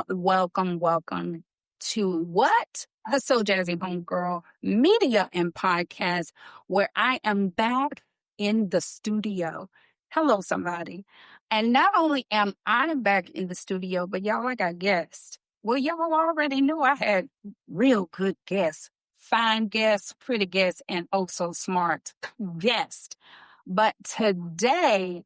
welcome to what? The Sojazzie Homegirl Media and Podcast, where I am back in the studio. Hello, somebody. And not only am I back in the studio, but y'all, I got guests. Well, y'all already knew I had real good guests, fine guests, pretty guests, and also smart guests. But today,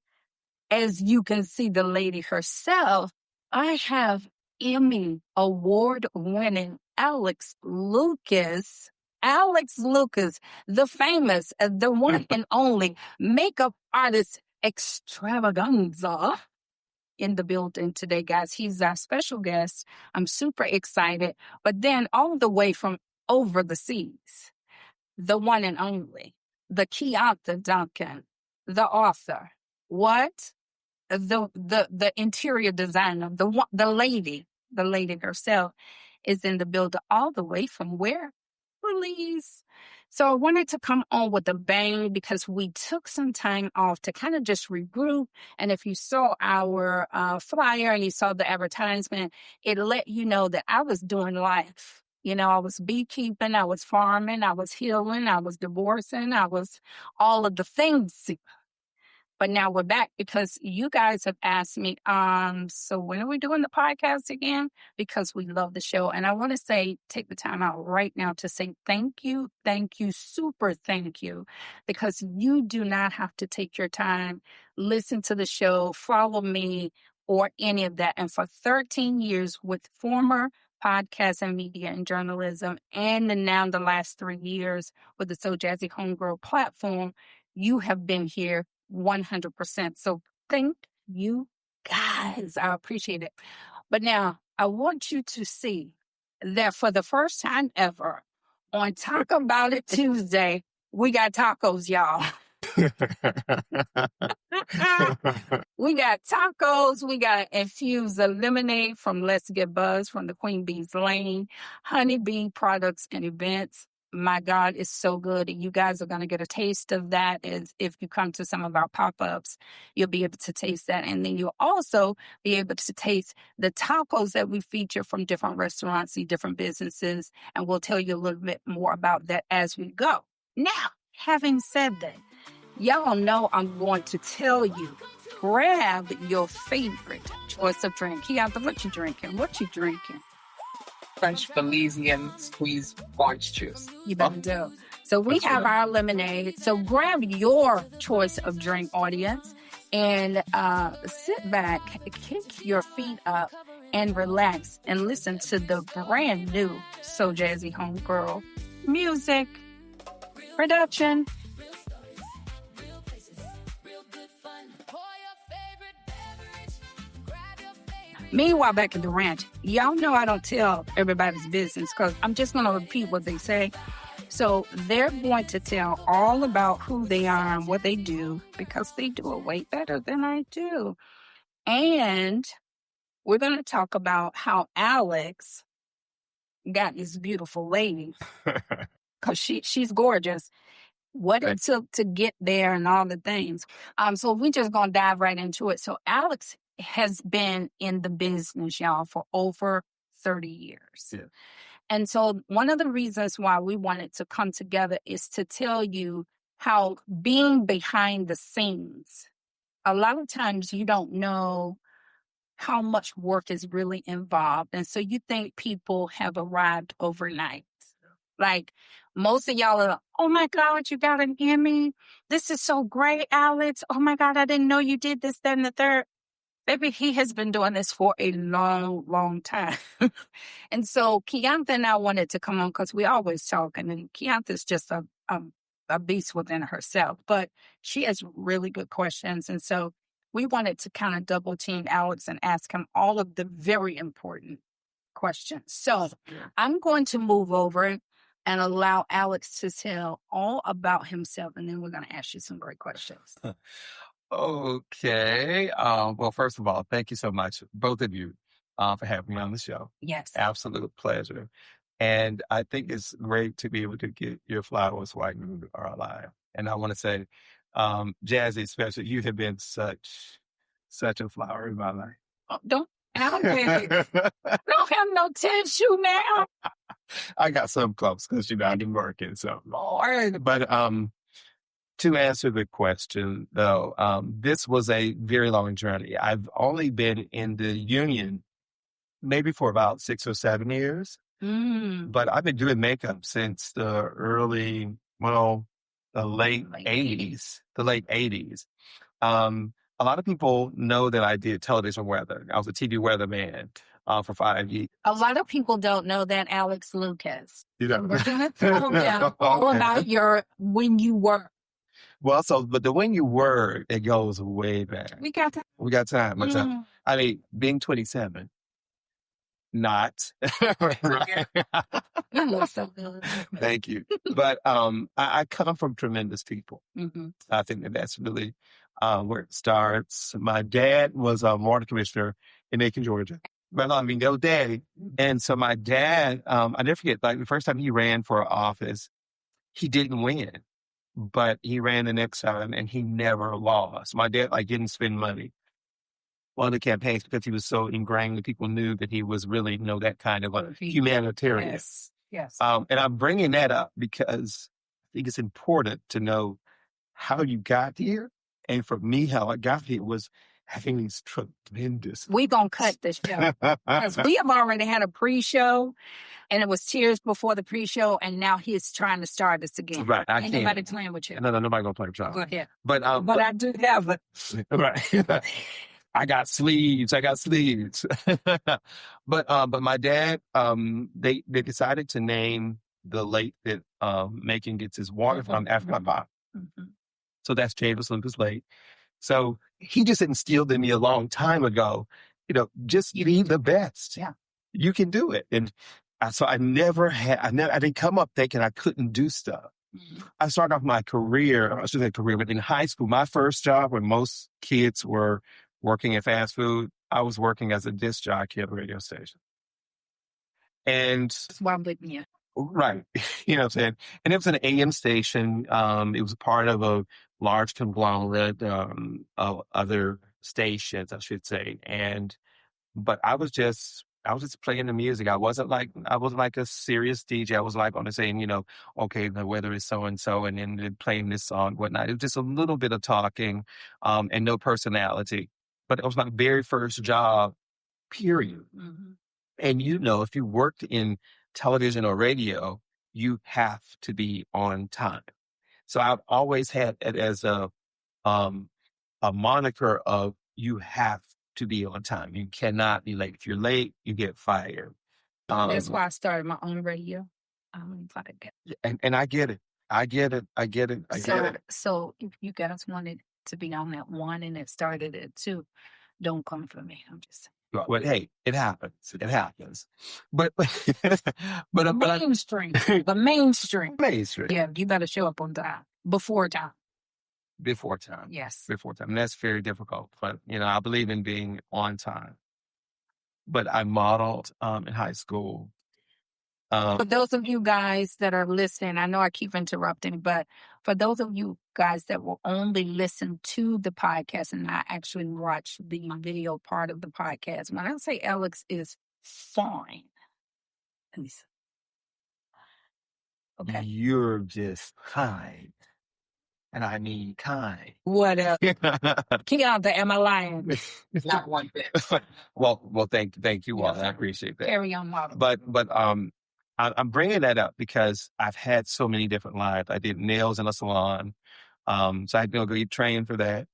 as you can see, the lady herself, I have Emmy award-winning Alex Lucas. Alex Lucas, the famous, the one and only makeup artist extravaganza in the building today, guys. He's our special guest. I'm super excited. But then all the way from over the seas, the one and only, the Kiantha Duncan, the author. What? The interior designer, the lady herself is in the building all the way from where? Please. So I wanted to come on with a bang because we took some time off to kind of just regroup. And if you saw our flyer and you saw the advertisement, it let you know that I was doing life. You know, I was beekeeping, I was farming, I was healing, I was divorcing, I was all of the things. But now we're back because you guys have asked me, so when are we doing the podcast again? Because we love the show. And I want to take the time out right now to say thank you, super thank you, because you do not have to take your time, listen to the show, follow me, or any of that. And for 13 years with former podcast and media and journalism, and now the last 3 years with the Sojazzie Homegirl platform, you have been here 100%. So thank you guys. I appreciate it. But now I want you to see that for the first time ever on Talk About It Tuesday, we got tacos, y'all. We got tacos. We got infused lemonade from Let's Get Buzz from the Queen Bee's Lane, Honeybee Products and Events. My God, it's so good. And you guys are going to get a taste of that. As if you come to some of our pop-ups, you'll be able to taste that. And then you'll also be able to taste the tacos that we feature from different restaurants and different businesses. And we'll tell you a little bit more about that as we go. Now, having said that, y'all know I'm going to tell you, grab your favorite choice of drink. Kiantha, what you drinking? French Belizean squeezed orange juice. You better do. So we have our lemonade. So grab your choice of drink, audience, and sit back, kick your feet up, and relax and listen to the brand new Sojazzie Homegirl music production. Meanwhile, back at the ranch, y'all know I don't tell everybody's business because I'm just going to repeat what they say. So they're going to tell all about who they are and what they do because they do it way better than I do. And we're going to talk about how Alex got this beautiful lady because she's gorgeous. What it took to get there and all the things. So we're just going to dive right into it. So Alex has been in the business, y'all, for over 30 years. Yeah. And so one of the reasons why we wanted to come together is to tell you how being behind the scenes, a lot of times you don't know how much work is really involved. And so you think people have arrived overnight. Like most of y'all are, oh my God, you got an Emmy. This is so great, Alex. Oh my God, I didn't know you did this, that, and the third. Baby, he has been doing this for a long, long time. And so Kiantha and I wanted to come on because we always talk. And Kiantha's just a beast within herself. But she has really good questions. And so we wanted to kind of double team Alex and ask him all of the very important questions. So I'm going to move over and allow Alex to tell all about himself. And then we're going to ask you some great questions. Okay. Well, first of all, thank you so much, both of you, for having me on the show. Yes. Absolute pleasure. And I think it's great to be able to get your flowers while you are alive. And I want to say, Jazzie, especially, you have been such a flower in my life. Oh, don't Alex, I don't have no tissue now. I got some close because I've been working. So, Lord. but to answer the question though, this was a very long journey. I've only been in the union maybe for about 6 or 7 years, but I've been doing makeup since the late 80s. The late 80s. A lot of people know that I did television weather. I was a TV weatherman for 5 years. A lot of people don't know that, Alex Lucas. You know, We're going to tell them all about your when you were. Well, but the when you were, it goes way back. We got time. We got time. Much time. I mean, being 27, not. You look so good. Thank you. But I come from tremendous people. I think that's really where it starts. My dad was a water commissioner in Macon, Georgia. But I mean, that was daddy. And so my dad, I never forget, like the first time he ran for office, he didn't win. But he ran the next time and he never lost. My dad didn't spend money on the campaigns because he was so ingrained that people knew that he was really, that kind of a humanitarian. Yes. And I'm bringing that up because I think it's important to know how you got here. And for me, how I got here was having these tremendous. We're going to cut this show because we have already had a pre-show. And it was tears before the pre-show, and now he's trying to start us again. Right, I Ain't can't. nobody playing with you. No, nobody gonna play with y'all. Go ahead. But I do have it. Right. I got sleeves. But my dad, they decided to name the lake that Macon gets his water from after my mom. So that's James Lucas Lake. So he just instilled in me a long time ago, just be the best. Yeah, you can do it. And so I didn't come up thinking I couldn't do stuff. I started off my career, but in high school, my first job when most kids were working in fast food, I was working as a disc jockey at a radio station. And that's why I'm with you. Right. You know what I'm saying? And it was an AM station. It was a part of a large conglomerate of other stations, I should say. But I was just playing the music. I wasn't like a serious DJ. I was on the saying, okay, the weather is so and so, and then playing this song, whatnot. It was just a little bit of talking, and no personality. But it was my very first job, period. And if you worked in television or radio, you have to be on time. So I've always had it as a moniker of you have to be on time. You cannot be late. If you're late, you get fired. That's why I started my own radio. And I get it. I get it. So if you guys wanted to be on that one and it started at 2, don't come for me. I'm just saying. But hey, it happens. But mainstream. The mainstream. Mainstream. Yeah, you better show up on time. Before time. Yes. Before time. And that's very difficult. But, I believe in being on time. But I modeled in high school. For those of you guys that are listening, I know I keep interrupting, but for those of you guys that will only listen to the podcast and not actually watch the video part of the podcast, when I say Alex is fine. Okay. You're just kind. And I mean kind. What else? Kiantha, am I lying? Not one bit. well, thank you all. I appreciate that. Carry on, model. But I'm bringing that up because I've had so many different lives. I did nails in a salon, so I had to go get trained for that.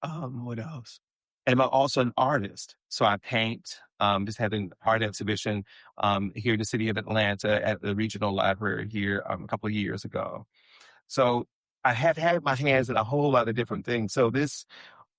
What else? And I'm also an artist, so I paint. Just had an art exhibition here in the city of Atlanta at the regional library here a couple of years ago. So I have had my hands in a whole lot of different things. So this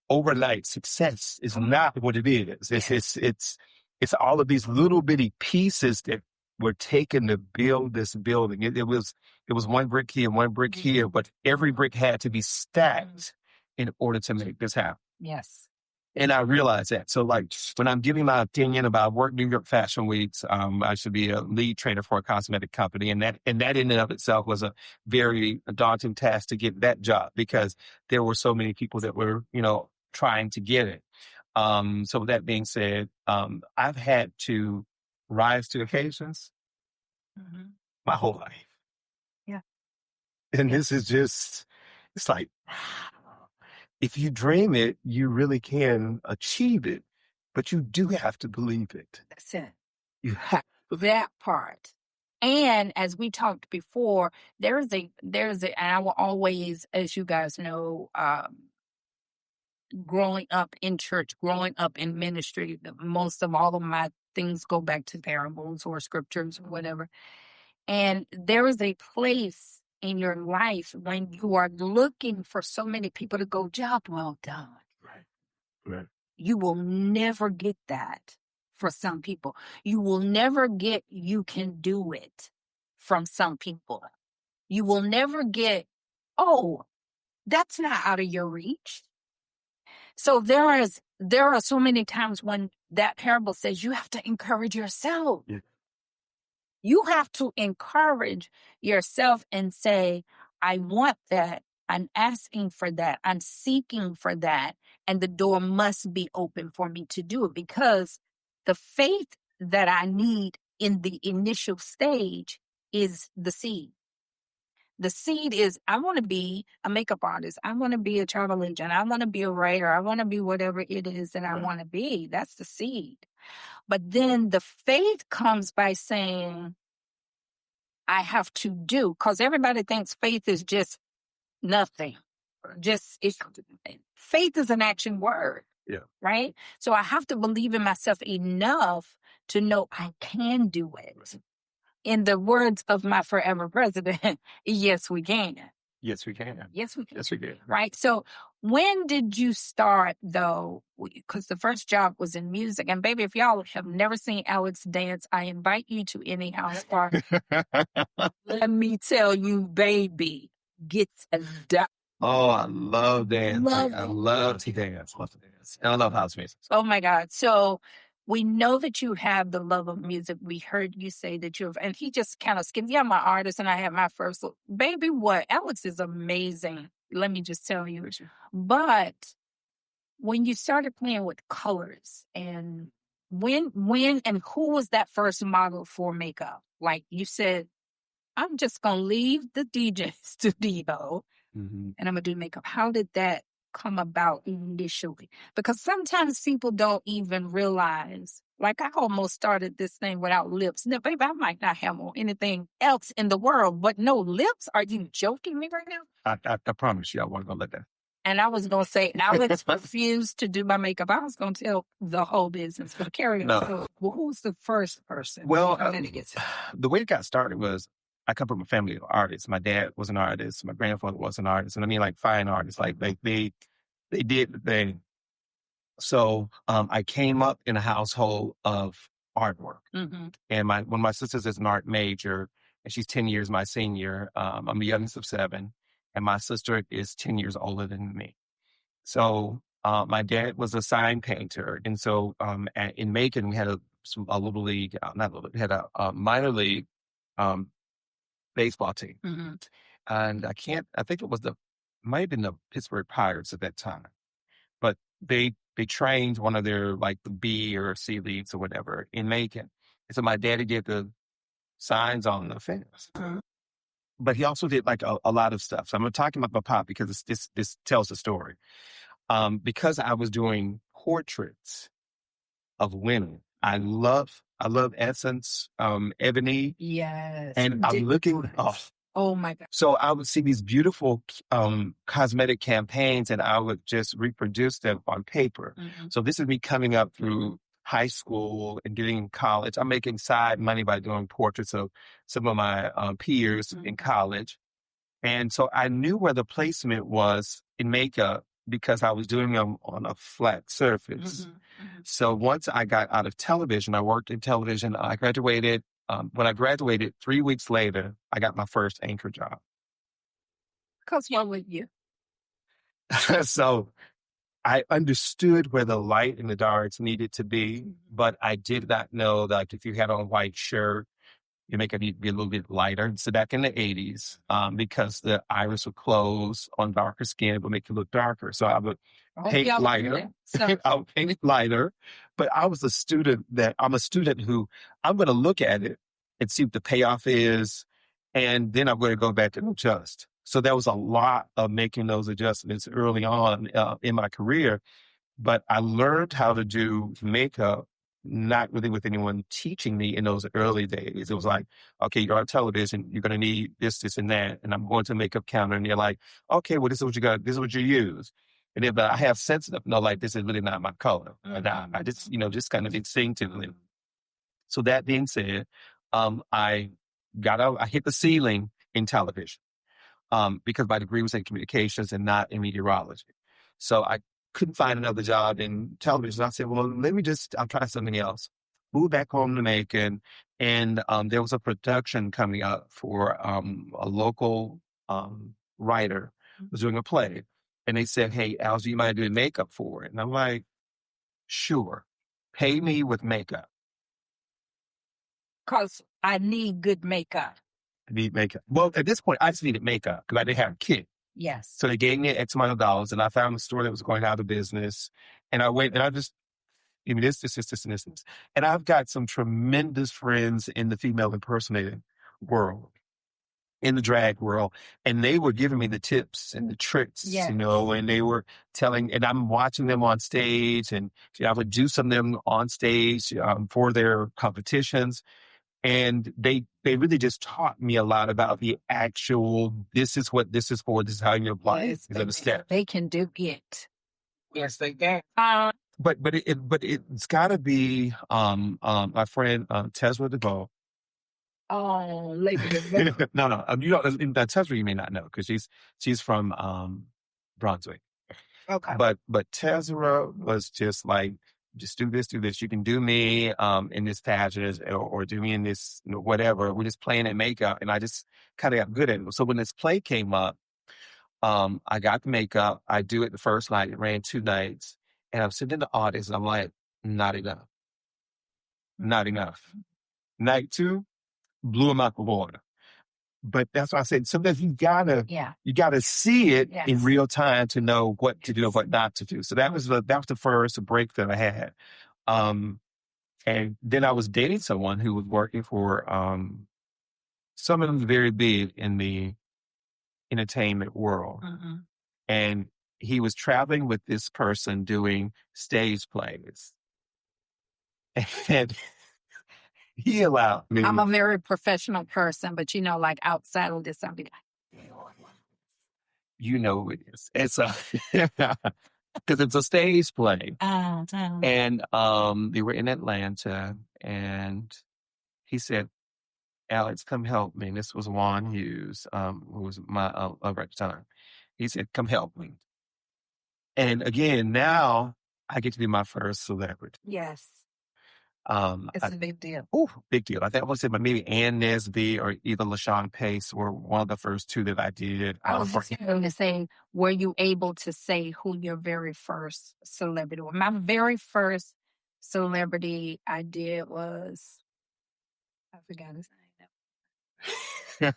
overnight success is not what it is. It's all of these little bitty pieces that were taken to build this building. It was one brick here and one brick here, but every brick had to be stacked in order to make this happen. Yes. And I realized that. So when I'm giving my opinion about work New York Fashion Weeks, I should be a lead trainer for a cosmetic company. And that in and of itself was a very daunting task to get that job because there were so many people that were, trying to get it. So with that being said, I've had to rise to occasions my whole life. Yeah. And Yeah. this is just, it's like, if you dream it, you really can achieve it, but you do have to believe it. That's it. You have That part. And as we talked before, there's a, and I will always, as you guys know, growing up in church, growing up in ministry, most of all of my things go back to parables or scriptures or whatever. And there is a place in your life when you are looking for so many people to go, job well done. Right. You will never get that for some people. You will never get, you can do it from some people. You will never get, oh, that's not out of your reach. So there are so many times when that parable says you have to encourage yourself. Yeah. You have to encourage yourself and say, I want that. I'm asking for that. I'm seeking for that. And the door must be open for me to do it, because the faith that I need in the initial stage is the seed. The seed is, I want to be a makeup artist. I want to be a travel agent. I want to be a writer. I want to be whatever it is that I want to be. That's the seed. But then the faith comes by saying, I have to do, because everybody thinks faith is just nothing. Faith is an action word. Yeah. Right? So I have to believe in myself enough to know I can do it. In the words of my forever president, yes, we can. Yes, we can. Yes, we can. Yes, we can. Right? So when did you start, though? Because the first job was in music. And baby, if y'all have never seen Alex dance, I invite you to any house party. Let me tell you, baby, gets a Oh, I love dancing. Love I it. love to dance. Love to dance. And I love house music. Oh my God. So we know that you have the love of music. We heard you say that and he just kind of skipped. Yeah, I'm an artist and I had my first. Baby, what? Alex is amazing. Let me just tell you. But when you started playing with colors, and when and who was that first model for makeup? Like you said, I'm just going to leave the DJ studio and I'm going to do makeup. How did that come about initially? Because sometimes people don't even realize, like I almost started this thing without lips. Now, baby, I might not have on anything else in the world, but no lips? Are you joking me right now? I promise you, I wasn't going to let that. And I was going to say, Alex refused to do my makeup. I was going to tell the whole business, but carry on. No. So, well, who's the first person? Well, the way it got started was, I come from a family of artists. My dad was an artist. My grandfather was an artist. And I mean, like, fine artists. Like, they did the thing. So I came up in a household of artwork. And one of my sisters is an art major, and she's 10 years my senior. I'm the youngest of 7. And my sister is 10 years older than me. So my dad was a sign painter. And so in Macon, we had a little league, we had a minor league baseball team. And I think it might have been the Pittsburgh Pirates at that time. But they trained one of their, like, the B or C leagues or whatever in Macon. And so my daddy did the signs on the fence. But he also did, like, a lot of stuff. So I'm talking about my pop because this tells the story. Because I was doing portraits of women. I love Essence, Ebony. Yes. And I'm looking, oh my God. So I would see these beautiful cosmetic campaigns, and I would just reproduce them on paper. So this is me coming up through high school and getting in college. I'm making side money by doing portraits of some of my peers in college. And so I knew where the placement was in makeup because I was doing them on a flat surface. So once I got out of television, I worked in television. I graduated. When I graduated, 3 weeks later, I got my first anchor job. Because one with you. So I understood where the light and the darks needed to be, but I did not know that if you had on a white shirt, your makeup needed to be a little bit lighter. So back in the 80s, because the iris would close on darker skin, it would make you look darker. So I would paint lighter. I'll paint it lighter. But I'm a student who I'm going to look at it and see what the payoff is. And then I'm going to go back and adjust. So there was a lot of making those adjustments early on in my career. But I learned how to do makeup, not really with anyone teaching me in those early days. It was like, okay, you're on television, you're going to need this, this, and that. And I'm going to makeup counter, and they're like, okay, well, this is what you got. This is what you use. And then, but I have sense enough, no, like, this is really not my color. And I just, just kind of instinctively. So that being said, I hit the ceiling in television because my degree was in communications and not in meteorology. So I couldn't find another job in television. I said, well, I'll try something else. Moved back home to Macon, and there was a production coming up for a local writer was doing a play. And they said, hey, Al, you mind doing makeup for it? And I'm like, sure. Pay me with makeup. Because I need good makeup. I need makeup. Well, at this point, I just needed makeup because I didn't have a kit. Yes. So they gave me X amount of dollars, and I found a store that was going out of business. And I went, and I just, give me this, and this. And I've got some tremendous friends in the female impersonating world, in the drag world. And they were giving me the tips and the tricks, and they were telling, and I'm watching them on stage, and I would do some of them on stage for their competitions. And they really just taught me a lot about the actual, this is what this is for, this is how you apply it. They can do it. Yes, they can. But it's got to be my friend Tesra DeVoe. Oh, Lady DeVoe. No. Tesra you may not know because she's from Brunswick. Okay. But Tesra was just like, just do this. You can do me in this pageant or do me in this, whatever. We're just playing in makeup. And I just kind of got good at it. So when this play came up, I got the makeup. I do it the first night. It ran 2 nights. And I'm sitting in the audience and I'm like, not enough. Not enough. Night 2, blew him out the water. But that's why I said sometimes you gotta see it in real time to know what to do and what not to do. So that was the first break that I had. And then I was dating someone who was working for someone very big in the entertainment world. Mm-hmm. And he was traveling with this person doing stage plays. And he allowed me. I'm a very professional person, but like outside of this, I'll be like, you know who it is. It's because it's a stage play. And they were in Atlanta, and he said, Alex, come help me. And this was Juan Hughes, who was my lover at the time. He said, come help me. And again, now I get to be my first celebrity. Yes. It's a big deal. Oh, big deal. I think I would say maybe Ann Nesby or either LaShawn Pace were one of the first 2 that I did. I was just going to say, were you able to say who your very first celebrity was? My very first celebrity I did was, I forgot his name.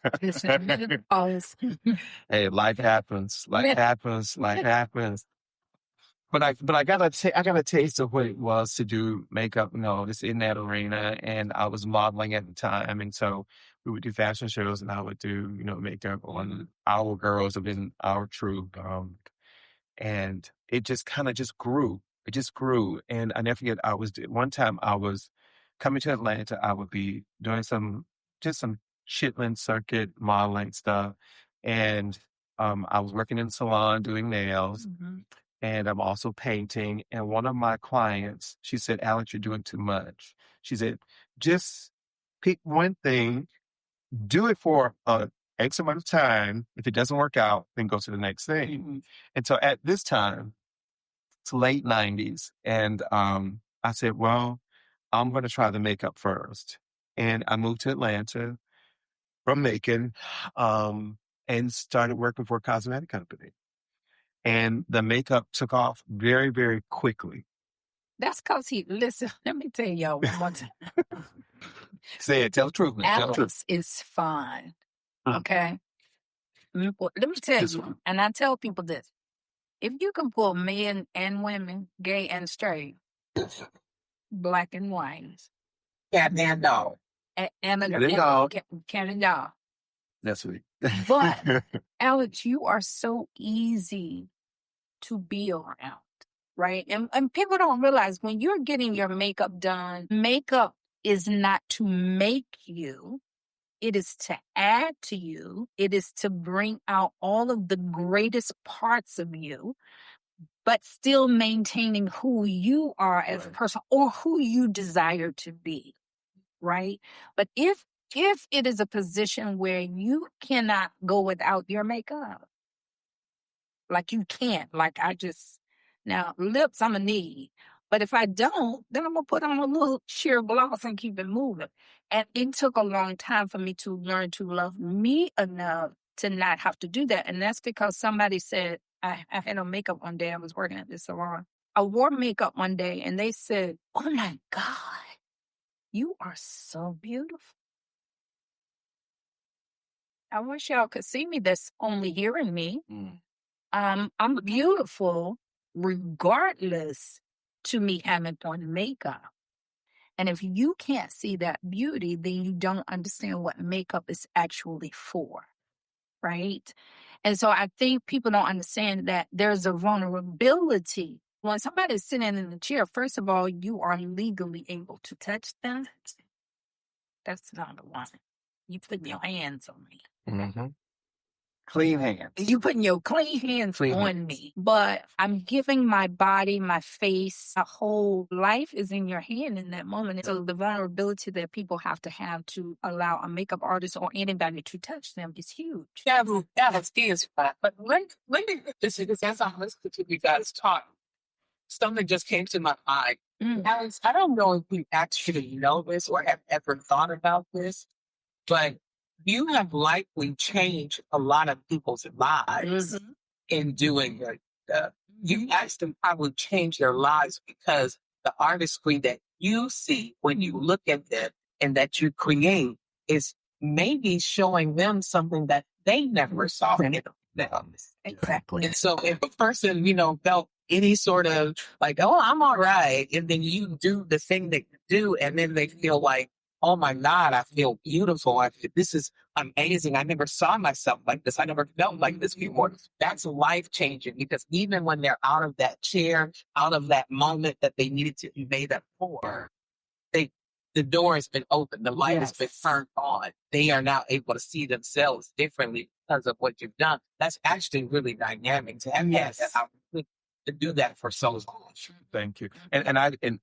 Hey, life happens. Life happens. But I got a taste of what it was to do makeup, just in that arena. And I was modeling at the time. And so we would do fashion shows and I would do, makeup on our girls within our troupe. And it just kind of just grew. It just grew. And I never forget, one time I was coming to Atlanta, I would be doing some Chitlin circuit modeling stuff. And I was working in the salon doing nails. Mm-hmm. And I'm also painting. And one of my clients, she said, Alex, you're doing too much. She said, just pick one thing, do it for X amount of time. If it doesn't work out, then go to the next thing. Mm-hmm. And so at this time, it's late 90s. And I said, well, I'm going to try the makeup first. And I moved to Atlanta from Macon and started working for a cosmetic company. And the makeup took off very, very quickly. That's because listen, let me tell y'all one more time. Say it, tell the truth. Alex is fine. Okay? Let me tell you, and I tell people this. If you can pull men and women, gay and straight, black and white, Cat and dog. and Cat and dog. cat and dog. That's sweet. But Alex, you are so easy to be around, right? And people don't realize when you're getting your makeup done, makeup is not to make you. It is to add to you. It is to bring out all of the greatest parts of you, but still maintaining who you are as a person or who you desire to be, right? But if it is a position where you cannot go without your makeup, like you can't, now lips I'm gonna need. But if I don't, then I'm gonna put on a little sheer gloss and keep it moving. And it took a long time for me to learn to love me enough to not have to do that. And that's because somebody said, I had on makeup one day. I was working at this salon. I wore makeup one day and they said, "Oh my God, you are so beautiful." I wish y'all could see me that's only hearing me. I'm beautiful regardless to me having on makeup. And if you can't see that beauty, then you don't understand what makeup is actually for, right? And so I think people don't understand that there's a vulnerability. When somebody's sitting in the chair, first of all, you are legally able to touch them. That's number one. You put your hands on me. Mm-hmm. Clean hands. You putting your clean hands on me. But I'm giving my body, my face, a whole life is in your hand in that moment. So the vulnerability that people have to allow a makeup artist or anybody to touch them is huge. Yeah, that's is fine. But let me just because as I'm listening to you guys talk, something just came to my mind. Alex, I don't know if you actually know this or have ever thought about this, but you have likely changed a lot of people's lives in doing it. You actually probably changed their lives because the artistry that you see when you look at them and that you create is maybe showing them something that they never saw in them. Exactly. And so if a person, felt any sort of like, oh, I'm all right, and then you do the thing that you do, and then they feel like, oh my God, I feel beautiful. This is amazing. I never saw myself like this. I never felt like this before. That's life changing because even when they're out of that chair, out of that moment that they needed to be made up for, the door has been opened. The light has been turned on. They are now able to see themselves differently because of what you've done. That's actually really dynamic to have had that opportunity to do that for so long. Thank you. And I can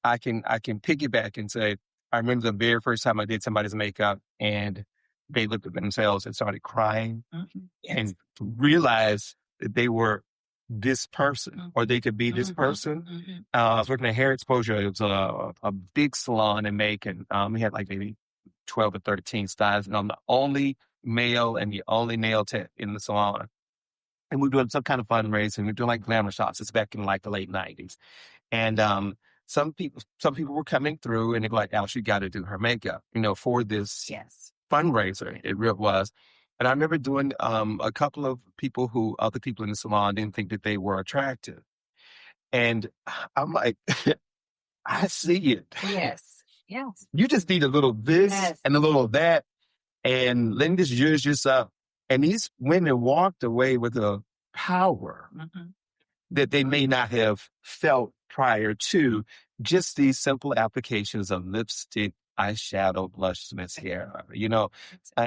piggyback and say, I remember the very first time I did somebody's makeup and they looked at themselves and started crying and realized that they were this person or they could be this person. I was working at Hair Exposure. It was a big salon in Macon. We had like maybe 12 or 13 stylists, and I'm the only male and the only nail tech in the salon. And we were doing some kind of fundraising. We were doing like glamour shots. It's back in like the late 90s. And some people were coming through and they're like, "Al, she got to do her makeup, for this fundraiser." It really was. And I remember doing a couple of people who other people in the salon didn't think that they were attractive. And I'm like, I see it. Yes. You just need a little this and a little that. And let me just use yourself. And these women walked away with a power that they may not have felt prior to just these simple applications of lipstick, eyeshadow, blush, mascara,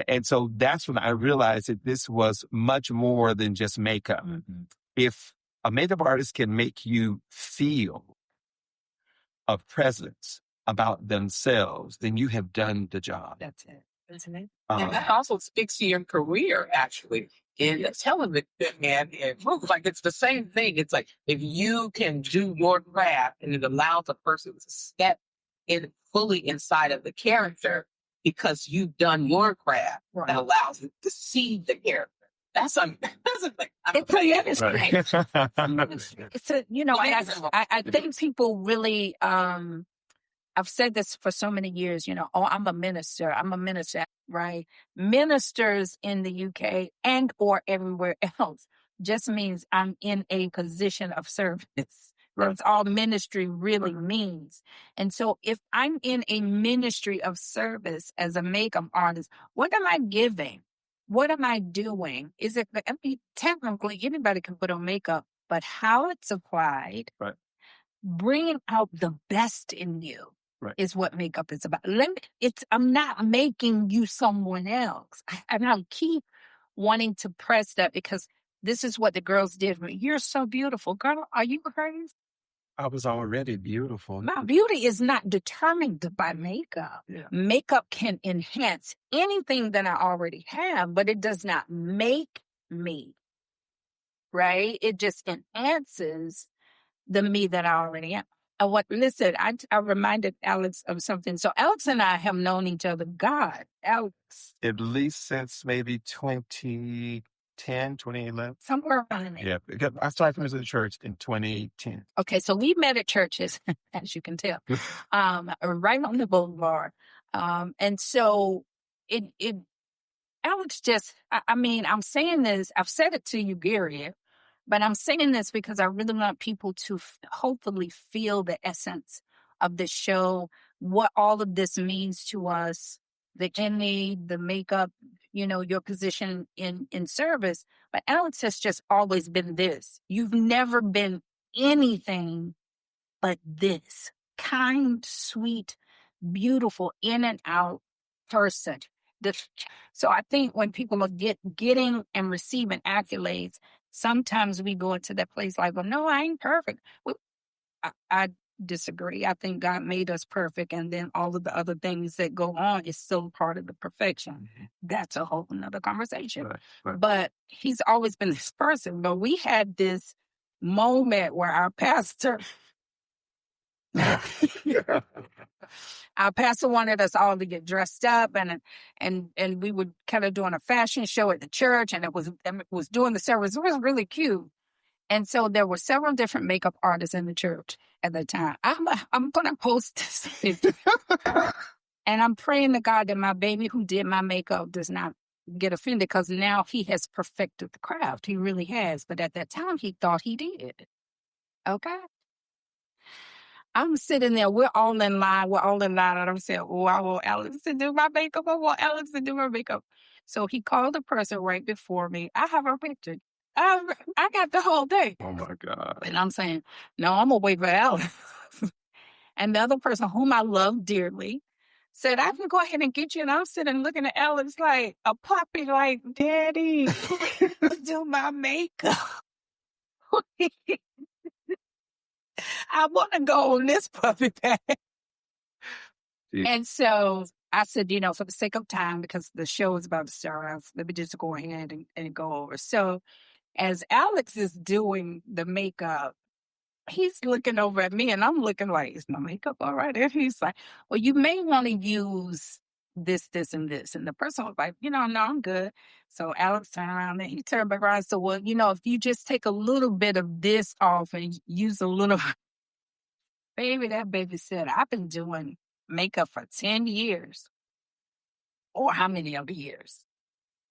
and so that's when I realized that this was much more than just makeup. If a makeup artist can make you feel a presence about themselves, then you have done the job. That's it. Isn't it? And that also speaks to your career, actually, in television and in movies. Like, it's the same thing. It's like, if you can do your craft and it allows a person to step in fully inside of the character because you've done your craft that allows you to see the character. That's a thing. It's I think people really, I've said this for so many years, I'm a minister, right? Ministers in the UK and or everywhere else just means I'm in a position of service. That's all ministry really means. And so if I'm in a ministry of service as a makeup artist, what am I giving? What am I doing? Technically anybody can put on makeup, but how it's applied, Right. bringing out the best in you, Right. is what makeup is about. I'm not making you someone else. And I keep wanting to press that because this is what the girls did for me. You're so beautiful. Girl, are you crazy? I was already beautiful. My beauty is not determined by makeup. Yeah. Makeup can enhance anything that I already have, but it does not make me, right? It just enhances the me that I already am. Listen, I reminded Alex of something. So Alex and I have known each other, Alex, At least since maybe 2010, 2011. somewhere around there. Yeah, because I started coming to the church in 2010. Okay, so we met at churches, as you can tell, right on the boulevard. And so Alex I'm saying this, I've said it to you, Gary, but I'm saying this because I really want people to hopefully feel the essence of the show, what all of this means to us, the Emmy, the makeup, your position in service. But Alex has just always been this. You've never been anything but this kind, sweet, beautiful, in and out person. So I think when people are getting and receiving accolades, sometimes we go into that place like, well, no, I ain't perfect. I disagree. I think God made us perfect, and then all of the other things that go on is still part of the perfection. Mm-hmm. That's a whole nother conversation. Right. But he's always been this person. But we had this moment where our pastor wanted us all to get dressed up, and we were kind of doing a fashion show at the church, and it was doing the service. It was really cute. And so there were several different makeup artists in the church at the time. I'm going to post this picture. And I'm praying to God that my baby who did my makeup does not get offended, because now he has perfected the craft. He really has. But at that time, he thought he did. Okay? I'm sitting there. We're all in line. And I'm saying, oh, I want Alex to do my makeup. I want Alex to do my makeup. So he called the person right before me. I have her picture. I got the whole thing. Oh, my God. And I'm saying, no, I'm going to wait for Alex. And the other person, whom I love dearly, said, I can go ahead and get you. And I'm sitting looking at Alex like a puppy, like, Daddy, do my makeup. I want to go on this puppy path. And so I said, for the sake of time, because the show is about to start, let me just go ahead and go over. So as Alex is doing the makeup, he's looking over at me, and I'm looking like, is my makeup all right? And he's like, well, you may want to use this, and this. And the person was like, no, I'm good. So Alex turned around, and he turned back around and said, well, if you just take a little bit of this off and use a little... That baby said, I've been doing makeup for 10 years. Or how many other years?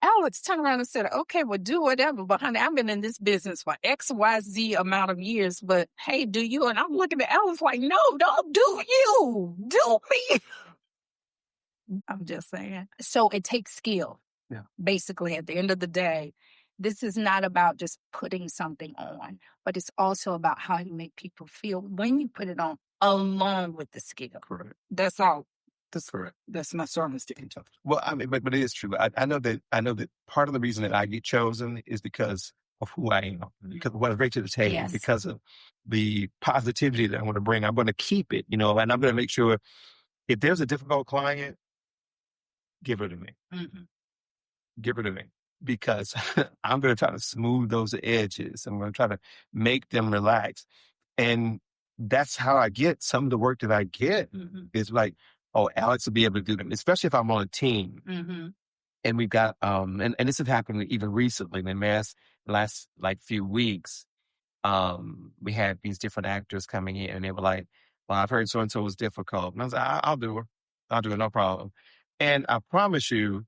Alex turned around and said, okay, well, do whatever. But honey, I've been in this business for XYZ amount of years. But hey, do you? And I'm looking at Alex like, no, don't do you. Do me. I'm just saying. So it takes skill. Yeah. Basically, at the end of the day, this is not about just putting something on, but it's also about how you make people feel when you put it on, along with the skill. Correct. That's all. That's correct. That's my sermon sticking to. Well, I mean, but it is true. I know that part of the reason that I get chosen is because of who I am, because of what I bring to the table, Yes. because of the positivity that I want to bring. I'm going to keep it, and I'm going to make sure if there's a difficult client, give her to me. Mm-hmm. Give her to me, because I'm going to try to smooth those edges. I'm going to try to make them relax. And that's how I get some of the work that I get. Mm-hmm. Is like, oh, Alex will be able to do them, especially if I'm on a team. Mm-hmm. And we've got, and this has happened even recently, in the last like few weeks. We had these different actors coming in, and they were like, well, I've heard so-and-so was difficult. And I was like, I'll do her. I'll do it, no problem. And I promise you,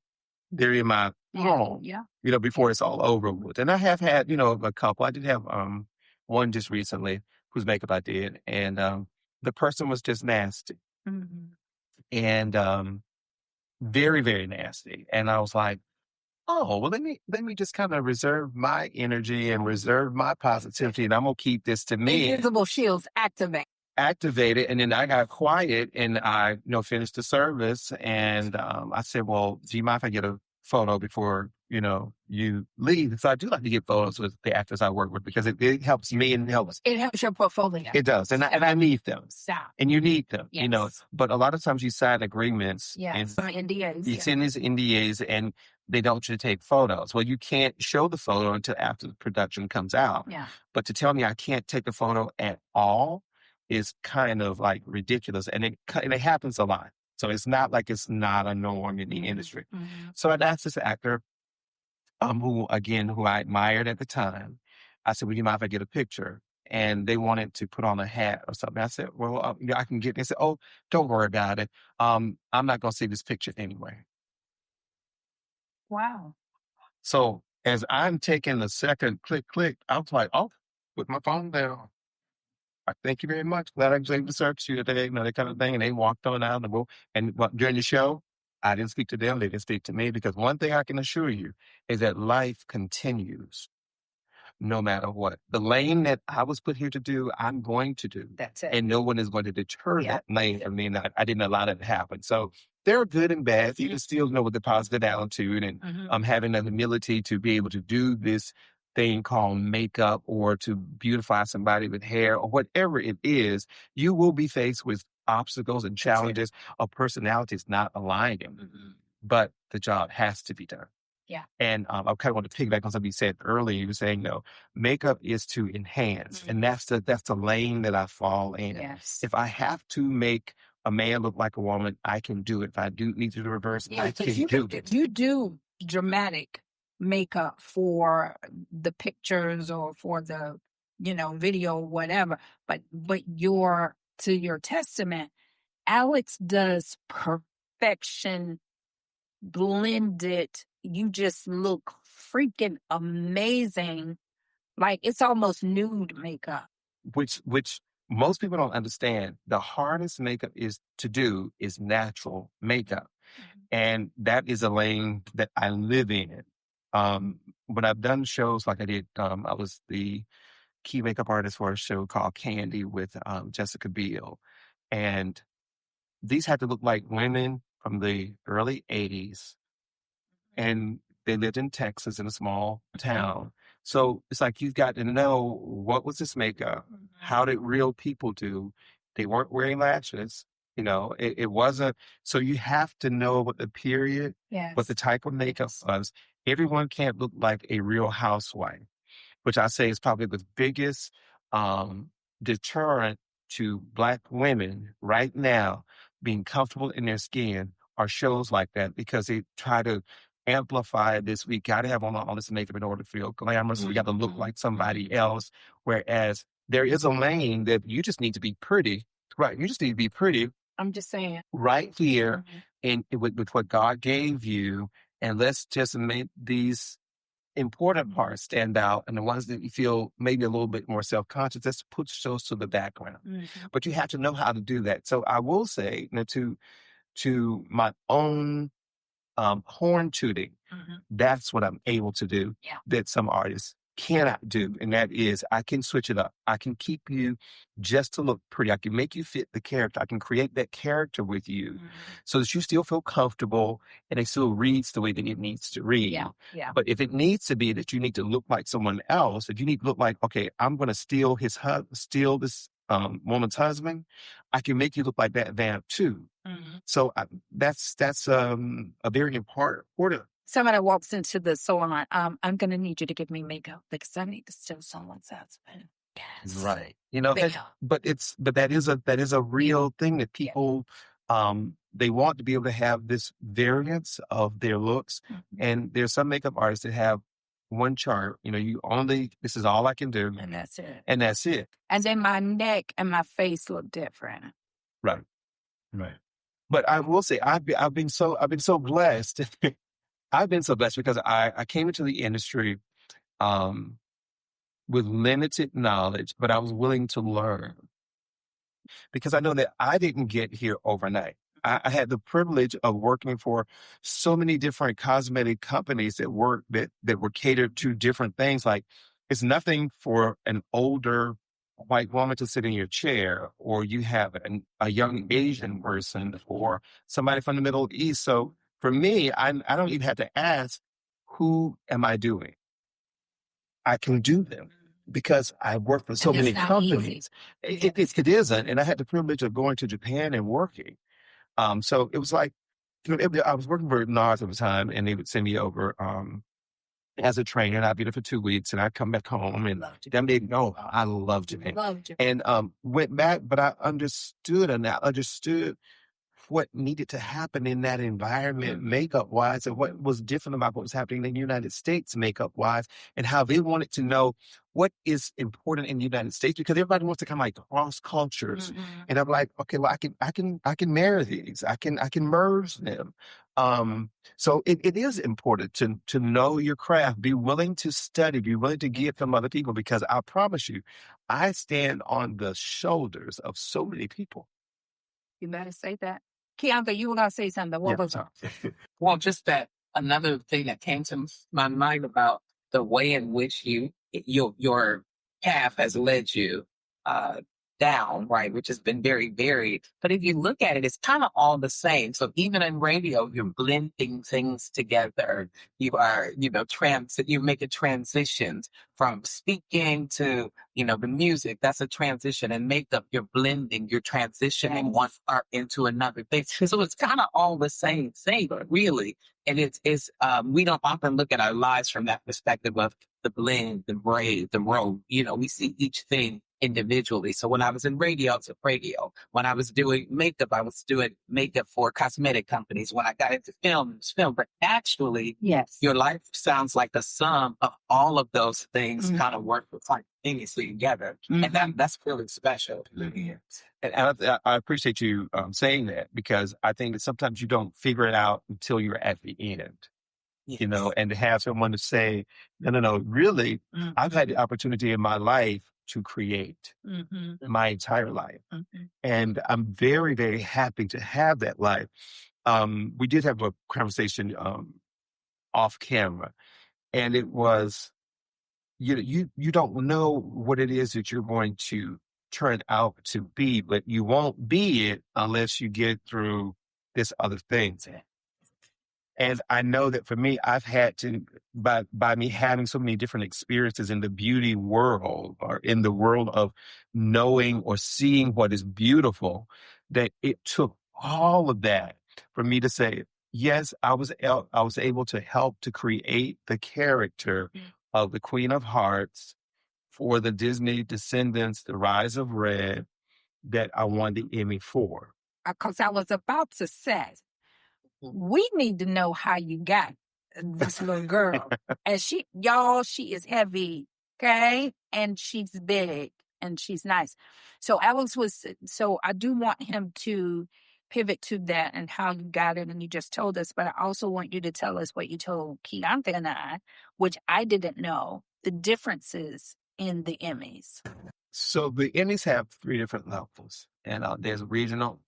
they're in my home, Yeah. before it's all over with. And I have had, a couple. I did have one just recently whose makeup I did, and the person was just nasty Mhm. and very, very nasty. And I was like, oh, well, let me just kind of reserve my energy and reserve my positivity, and I'm gonna keep this to me. Invisible shields Activate it, and then I got quiet, and I, finished the service, and I said, "Well, do you mind if I get a photo before you leave?" So I do like to get photos with the actors I work with because it helps me and it helps. It helps your portfolio. It does, and I need them. Stop. And you need them, Yes. But a lot of times you sign agreements, Yes. and Some NDAs. you send these NDAs, and they don't want you to take photos. Well, you can't show the photo until after the production comes out. Yeah. But to tell me I can't take a photo at all is kind of like ridiculous, and it happens a lot. So it's not like it's not a norm in the industry. Mhm. So I'd asked this actor, who I admired at the time. I said, "Would you mind if I get a picture?" And they wanted to put on a hat or something. I said, "Well, I can get." They said, "Oh, don't worry about it. I'm not going to see this picture anyway." Wow. So as I'm taking the second click, I was like, "Oh, put my phone down. Thank you very much. Glad I was able to search you today," that kind of thing. And they walked on out and during the show, I didn't speak to them. They didn't speak to me because one thing I can assure you is that life continues no matter what. The lane that I was put here to do, I'm going to do. That's it. And no one is going to deter Yeah. that lane from me. And I didn't allow that to happen. So there are good and bad. You can still with the positive attitude and having the humility to be able to do this thing called makeup or to beautify somebody with hair or whatever it is, you will be faced with obstacles and challenges of personalities not aligning. But the job has to be done. Yeah. And I kind of want to piggyback on something you said earlier. You were saying, makeup is to enhance. And that's the lane that I fall in. Yes. If I have to make a man look like a woman, I can do it. If I do need to do reverse, I can do it. You do dramatic makeup for the pictures or for the, video, whatever. But to your testament, Alex does perfection blended. You just look freaking amazing. Like it's almost nude makeup. Which most people don't understand. The hardest makeup is natural makeup. And that is a lane that I live in. When I've done shows like I did, I was the key makeup artist for a show called Candy with Jessica Biel. And these had to look like women from the early 80s. And they lived in Texas in a small town. So it's like you've got to know, what was this makeup? How did real people do? They weren't wearing lashes. It wasn't. So you have to know what the period, what the type of makeup was. Everyone can't look like a real housewife, which I say is probably the biggest deterrent to Black women right now being comfortable in their skin are shows like that, because they try to amplify this. We got to have on all this makeup in order to feel glamorous. We got to look like somebody else. Whereas there is a lane that you just need to be pretty. Right. You just need to be pretty. I'm just saying. Right here and with what God gave you. And let's just make these important parts stand out, and the ones that you feel maybe a little bit more self-conscious, let's put those to the background. But you have to know how to do that. So I will say, to my own horn tooting, that's what I'm able to do that some artists cannot do. And that is, I can switch it up. I can keep you just to look pretty. I can make you fit the character. I can create that character with you so that you still feel comfortable and it still reads the way that it needs to read. Yeah. But if it needs to be that you need to look like someone else, if you need to look like, okay, I'm going to steal this woman's husband, I can make you look like that vamp too. So that's a very important. Somebody walks into the salon. I'm going to need you to give me makeup because I need to steal someone's husband. Yes. Right. But that is a real thing that people, they want to be able to have this variance of their looks. And there's some makeup artists that have one chart, this is all I can do. And that's it. And then my neck and my face look different. Right. But I will say, I've been so blessed I've been so blessed because I came into the industry um, with limited knowledge, but I was willing to learn because I know that I didn't get here overnight. I had the privilege of working for so many different cosmetic companies that were catered to different things. Like it's nothing for an older white woman to sit in your chair, or you have a young Asian person, or somebody from the Middle East. So for me, I don't even have to ask, who am I doing? I can do them because I work for so And many it's not easy. companies. It isn't. And I had the privilege of going to Japan and working. So it was like, I was working for NARS at the time, and they would send me over as a trainer, and I'd be there for 2 weeks, and I'd come back home, and them they know I loved Japan. And went back, but I understood, and I understood what needed to happen in that environment makeup wise, and what was different about what was happening in the United States makeup wise, and how they wanted to know what is important in the United States, because everybody wants to kind of like cross cultures. And I'm like, okay, well, I can marry these. I can merge them. So it is important to know your craft, be willing to study, be willing to get from other people, because I promise you, I stand on the shoulders of so many people. You better say that. Kiantha, you were going to say something. What was it? Well, just that another thing that came to my mind about the way in which your path has led you down, right, which has been very varied. But if you look at it, it's kind of all the same. So even in radio, you're blending things together. You are, you're making transitions from speaking to, the music. That's a transition. And makeup, you're blending, you're transitioning one art into another thing. So it's kind of all the same thing, really. And it's we don't often look at our lives from that perspective of the blend, the braid, the road. We see each thing individually. So when I was in radio, it's radio. When I was doing makeup, I was doing makeup for cosmetic companies. When I got into film, it's film. But actually, yes, your life sounds like the sum of all of those things kind of work simultaneously together. And that's really special. And I appreciate you saying that, because I think that sometimes you don't figure it out until you're at the end. Yes. And to have someone to say, no, really, I've had the opportunity in my life to create my entire life. And I'm very, very happy to have that life. We did have a conversation off camera, and it was, you don't know what it is that you're going to turn out to be, but you won't be it unless you get through this other thing. And I know that for me, I've had to, by me having so many different experiences in the beauty world, or in the world of knowing or seeing what is beautiful, that it took all of that for me to say, yes, I was able to help to create the character of the Queen of Hearts for the Disney Descendants, The Rise of Red, that I won the Emmy for. Because I was about to say, we need to know how you got this little girl. And she is heavy, okay? And she's big, and she's nice. So I do want him to pivot to that and how you got it, and you just told us, but I also want you to tell us what you told Kiantha and I, which I didn't know, the differences in the Emmys. So the Emmys have 3 different levels, and there's regional,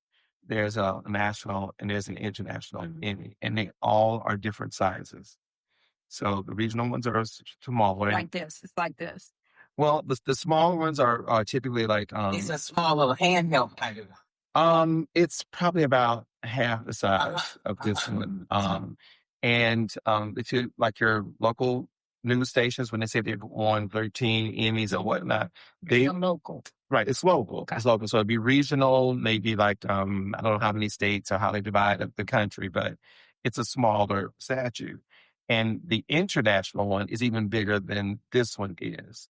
there's a national, and there's an international Emmy, and they all are different sizes. So the regional ones are smaller. Like this. It's like this. Well, the smaller ones are typically like it's a small little handheld kind of. It's probably about half the size of this one. And if you like your local news stations, when they say they've won 13 Emmys or whatnot, It's local. Right, it's local. Okay. It's local. So it'd be regional, maybe like I don't know how many states or how they divide up the country, but it's a smaller statue. And the international one is even bigger than this one is.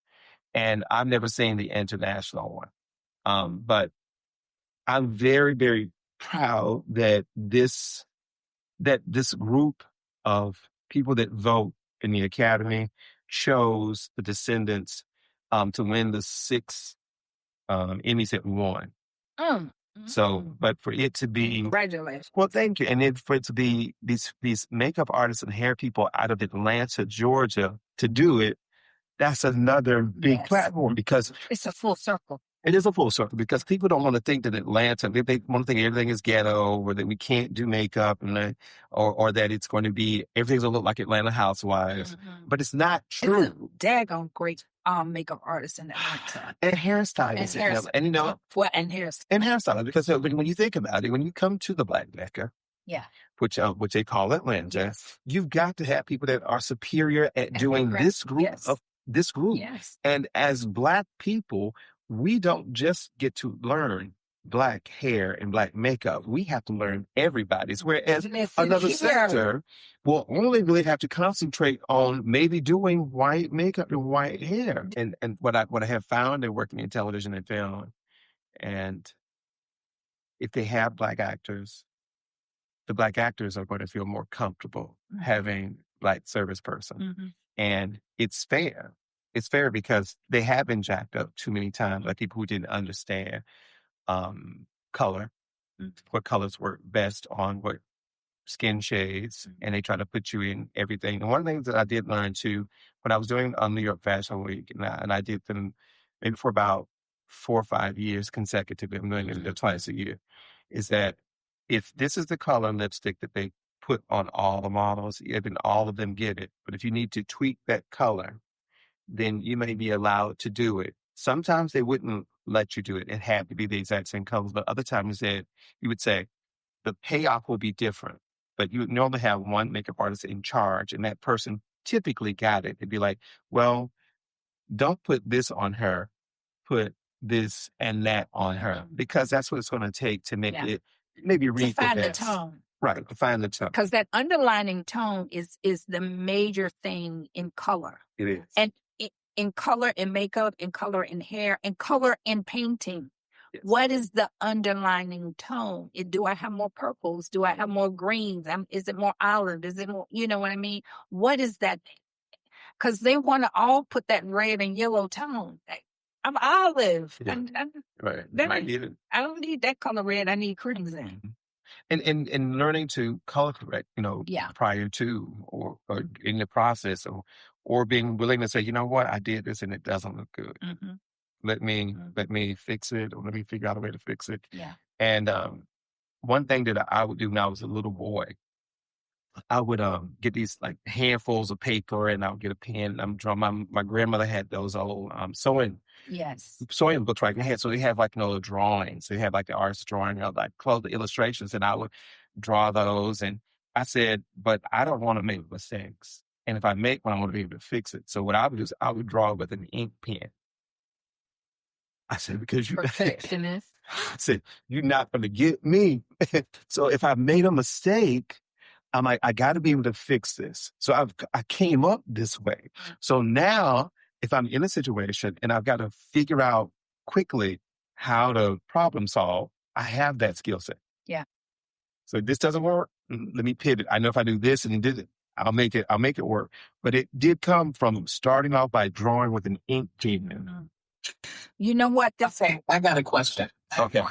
And I've never seen the international one. But I'm very, very proud that this group of people that vote in the Academy chose the Descendants to win the 6 Emmys that we won. So, but for it to be, Congratulations. well, thank you. And for it to be these makeup artists and hair people out of Atlanta, Georgia to do it, that's another big platform because it's a full circle. It is a full circle because people don't want to think that Atlanta, they want to think everything is ghetto or that we can't do makeup and or that it's going to be, everything's going to look like Atlanta Housewives. But it's not true. It's a daggone great makeup artist in Atlanta. And hairstylists. And you know, and hairstylists. And hairstylists, because when you think about it, when you come to the Black Mecca, which they call Atlanta, you've got to have people that are superior at doing this group of this group. And as Black people, we don't just get to learn Black hair and Black makeup. We have to learn everybody's. Whereas another sector will only really have to concentrate on maybe doing white makeup and white hair. And what I have found in working in television and film, and if they have Black actors, the Black actors are going to feel more comfortable having Black service person. And it's fair. It's fair because they have been jacked up too many times by people who didn't understand color, what colors work best on what skin shades, and they try to put you in everything. And one of the things that I did learn too, when I was doing New York Fashion Week, and I did them maybe for about 4 or 5 years consecutively, I'm doing it twice a year, is that if this is the color lipstick that they put on all the models, even all of them get it. But if you need to tweak that color, then you may be allowed to do it. Sometimes they wouldn't let you do it. It had to be the exact same colors, but other times you would say the payoff will be different. But you would normally have one makeup artist in charge, and that person typically got it. It'd be like, well, don't put this on her, put this and that on her, because that's what it's going to take to make it maybe read to find the best. The tone. Right, to find the tone. Because that underlining tone is the major thing in color. It is. And in color in makeup, in color in hair, in color in painting. What is the underlining tone? Do I have more purples? Do I have more greens? Is it more olive? Is it more, you know what I mean? What is that? Because they want to all put that red and yellow tone. I'm olive. Right. I don't need that color red. I need crimson. And learning to color correct, prior to or in the process, or being willing to say, you know what, I did this and it doesn't look good. Let me fix it, or let me figure out a way to fix it. And one thing that I would do when I was a little boy, I would get these like handfuls of paper, and I would get a pen, and I'm drawing. My grandmother had those old sewing books, right? So they have like drawings. They have like the artist drawing of like clothes illustrations, and I would draw those. And I said, but I don't want to make mistakes. And if I make one, I want to be able to fix it. So what I would do is I would draw with an ink pen. I said, because you perfectionist. I said, you're not going to get me. So if I made a mistake, I'm like, I got to be able to fix this. So I came up this way. So now, if I'm in a situation and I've got to figure out quickly how to problem solve, I have that skill set. So if this doesn't work, let me pivot. I know if I do this and did it, I'll make it work. But it did come from starting off by drawing with an ink pen. You know what? I got a question. Okay.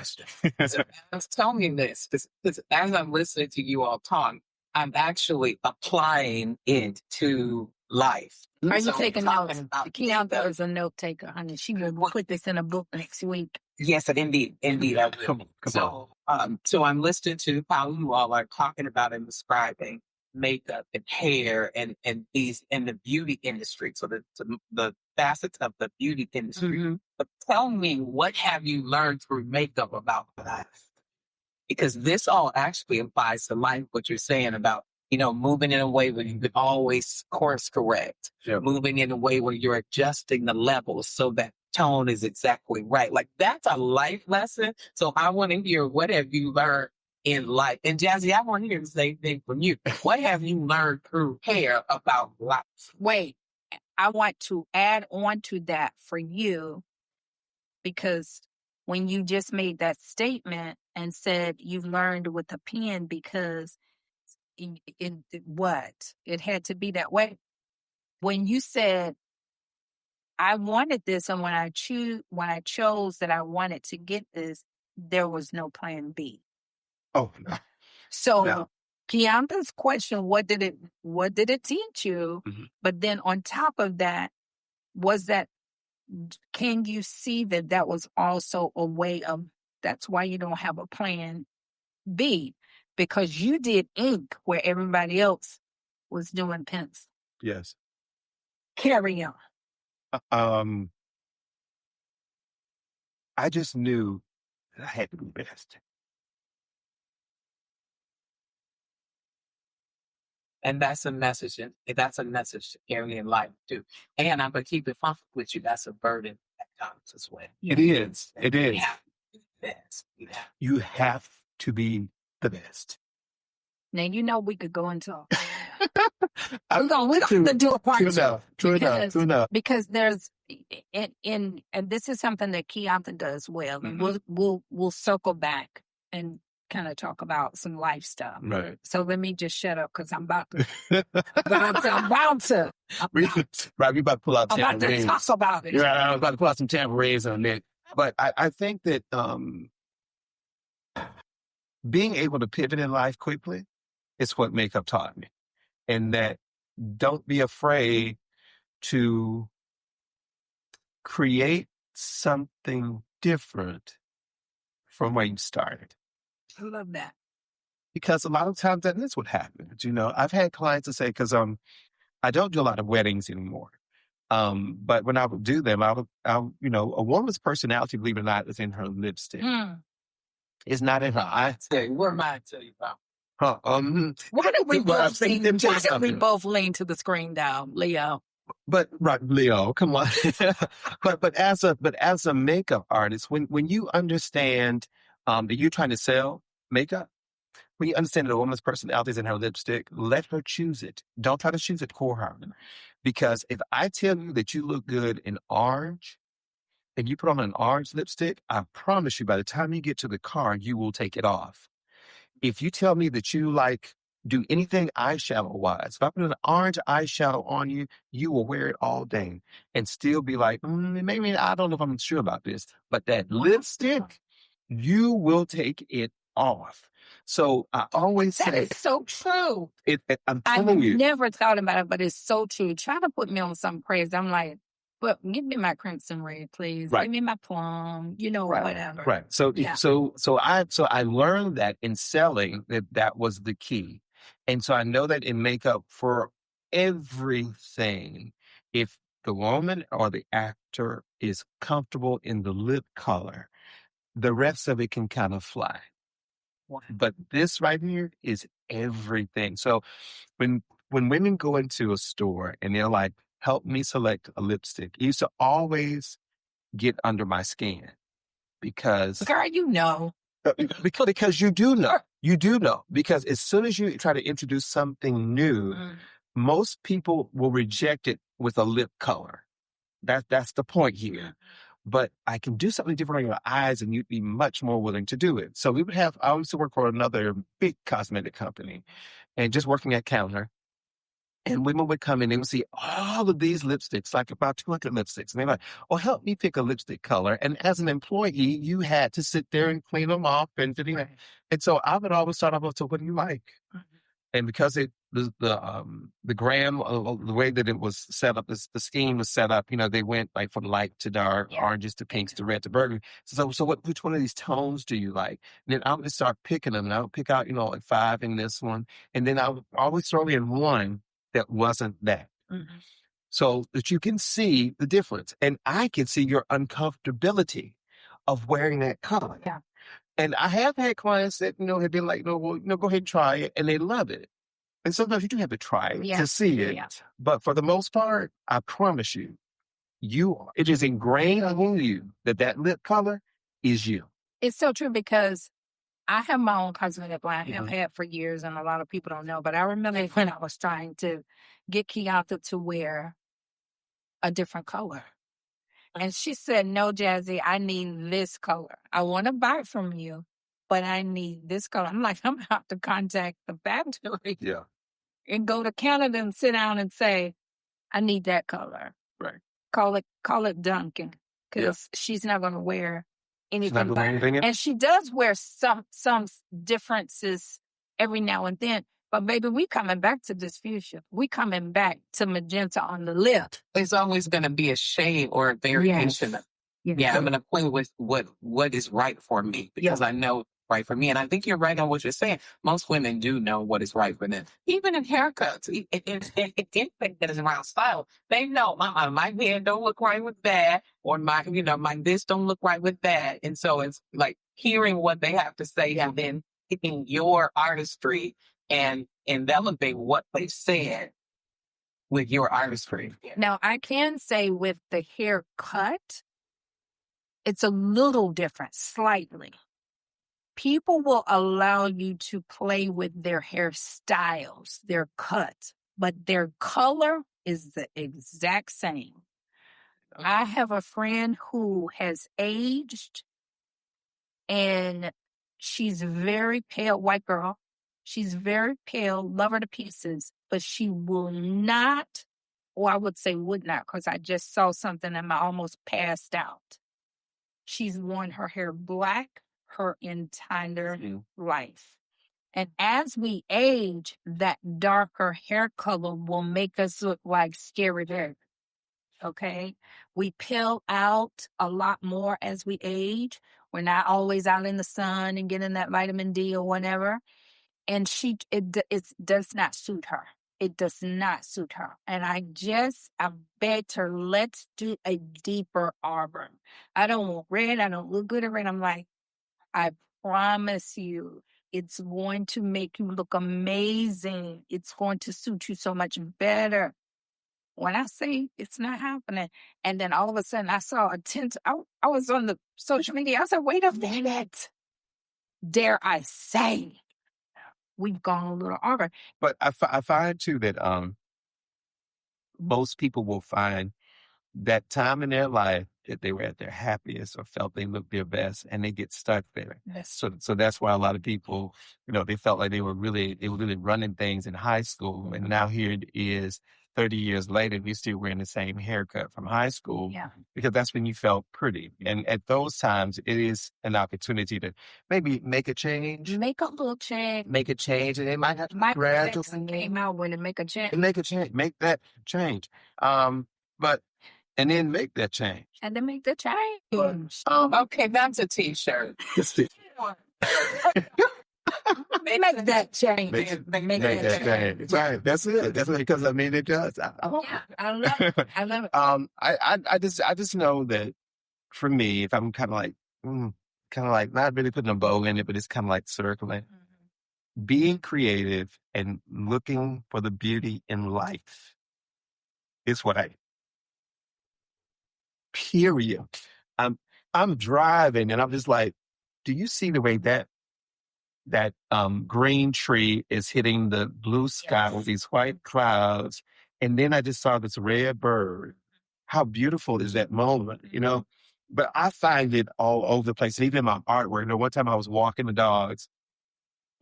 So I was telling you this because as I'm listening to you all talk, I'm actually applying it to life. Are you taking notes? Kiantha is a note taker, honey. She will put this in a book next week. Yes, indeed, I will. Come on. So I'm listening to how you all are talking about and describing makeup and hair and these in the beauty industry. So the facets of the beauty industry. But tell me, what have you learned through makeup about life? Because this all actually applies to life, what you're saying about, moving in a way where you could always course correct, moving in a way where you're adjusting the levels so that tone is exactly right. Like that's a life lesson. So I want to hear, what have you learned in life? And Jazzie, I want to hear the same thing from you. What have you learned through hair about life? Wait, I want to add on to that for you, because when you just made that statement and said you've learned with a pen because it had to be that way. When you said, I wanted this, and when I chose that I wanted to get this, there was no plan B. Oh, no. So No. Kiantha's question, what did it teach you? Mhm. But then on top of that, can you see that was also a way of, that's why you don't have a plan B, because you did ink where everybody else was doing pencil. Yes. Carry on. I just knew that I had to be best. And that's a message. And that's a message to carry in life too. And I'm gonna keep it fun with you. That's a burden that comes as well. It is. It is. Yeah. Yes. Yeah. You have to be the best. Now, you know, we could go into, I'm we're going to do a part two. True enough. Because there's, and this is something that Kiantha does well. And we'll circle back and kind of talk about some life stuff. Right. So let me just shut up because I'm about to. Right, we about to pull out I'm about to tambourines. talk about it. Yeah, I was about to pull out some tambourines on it. But I think that being able to pivot in life quickly is what makeup taught me. And that don't be afraid to create something different from where you started. I love that. Because a lot of times that is what happens. You know, I've had clients that say, because I don't do a lot of weddings anymore. But when I would do them, I would, you know, a woman's personality, believe it or not, is in her lipstick. It's not in her eyes. What am I tell you about? Why do we Well, both lean? them tell Why you do we something. both lean to the screen now, Leo? But right, Leo, come on. but as a makeup artist, when you understand that you're trying to sell makeup, when you understand that a woman's personality is in her lipstick, let her choose it. Don't try to choose it for her. Because if I tell you that you look good in orange, and you put on an orange lipstick, I promise you by the time you get to the car, you will take it off. If you tell me that you do anything eyeshadow wise, if I put an orange eyeshadow on you, you will wear it all day and still be like, maybe I don't know if I'm sure about this, but that lipstick, you will take it off. So I always That say, is so true. I'm I've telling you. never thought about it, but it's so true. Try to put me on some crazy. I'm like, but give me my crimson red, please. Right. Give me my plum, whatever. Right. So, Yeah. so I learned that in selling that was the key. And so I know that in makeup for everything, if the woman or the actor is comfortable in the lip color, the rest of it can kind of fly. But this right here is everything. So when women go into a store and they're like, help me select a lipstick, it used to always get under my skin because Girl, you know. because you do know. You do know. Because as soon as you try to introduce something new, most people will reject it with a lip color. That's the point here. But I can do something different on your eyes and you'd be much more willing to do it. So I used to work for another big cosmetic company and just working at counter. And women would come in and would see all of these lipsticks, like about 200 lipsticks. And they're like, oh, help me pick a lipstick color. And as an employee, you had to sit there and clean them off. And so I would always start off, so what do you like? And because the gram, the way that it was set up, the scheme was set up, they went like from light to dark, oranges to pinks to red to burgundy. So which one of these tones do you like? And then I would just start picking them. And I would pick out, like 5 in this one. And then I would always throw in one that wasn't that. So that you can see the difference. And I can see your uncomfortability of wearing that color. Yeah. And I have had clients that, have been like, go ahead and try it. And they love it. And sometimes you do have to try it to see it. Yeah. But for the most part, I promise you, it is ingrained in you that lip color is you. It's so true because I have my own cosmetic line. I have had for years, and a lot of people don't know. But I remember when I was trying to get Kiantha to wear a different color. And she said, no, Jazzie, I need this color. I want to buy it from you, but I need this color. I'm like, I'm going to have to contact the factory. Yeah. And go to Canada and sit down and say, I need that color. Right. Call it Duncan. Because she's not going to wear anything doing but. anything else? And she does wear some differences every now and then. But baby, we coming back to this fuchsia. We coming back to magenta on the lip. It's always going to be a shade or a variation. Yes. Yeah, I'm going to play with what is right for me because I know right for me. And I think you're right on what you're saying. Most women do know what is right for them. Even in haircuts, anything that is around style, they know my hair don't look right with that, or my this don't look right with that. And so it's like hearing what they have to say and then picking your artistry and enveloping what they said with your artistry. Now, I can say with the haircut, it's a little different, slightly. People will allow you to play with their hairstyles, their cuts, but their color is the exact same. I have a friend who has aged, and she's very pale, white girl. She's very pale, love her to pieces, but she will not, or I would say would not, because I just saw something and I almost passed out. She's worn her hair black her entire life. And as we age, that darker hair color will make us look like scary bear. Okay? We peel out a lot more as we age. We're not always out in the sun and getting that vitamin D or whatever. And it does not suit her. It does not suit her. And I begged her, let's do a deeper auburn. I don't want red. I don't look good at red. I'm like, I promise you, it's going to make you look amazing. It's going to suit you so much better. When I say it's not happening, and then all of a sudden I saw a tint. I was on the social media. I said, wait a minute. Dare I say, we've gone a little over. But I find too that most people will find that time in their life that they were at their happiest or felt they looked their best, and they get stuck there. Yes. So that's why a lot of people, they felt like they were really running things in high school, and now here it is 30 years later, we're still wearing the same haircut from high school because that's when you felt pretty. And at those times, it is an opportunity to maybe make a change. Make a little change. Make a change, and they might have to Michael gradually Jackson came out when to make a change. make a change. Make that change. And then make that change. And then make the change. Okay, that's a t-shirt. Make that change. Make that change. Right. That's it. That's because it does. I love it. I love it. I just know that for me, if I'm kind of like not really putting a bow in it, but it's kind of like circling. Mm-hmm. Being creative and looking for the beauty in life is what I. Period. I'm driving and I'm just like, do you see the way that green tree is hitting the blue sky with these white clouds? And then I just saw this red bird. How beautiful is that moment, But I find it all over the place. Even in my artwork. One time I was walking the dogs,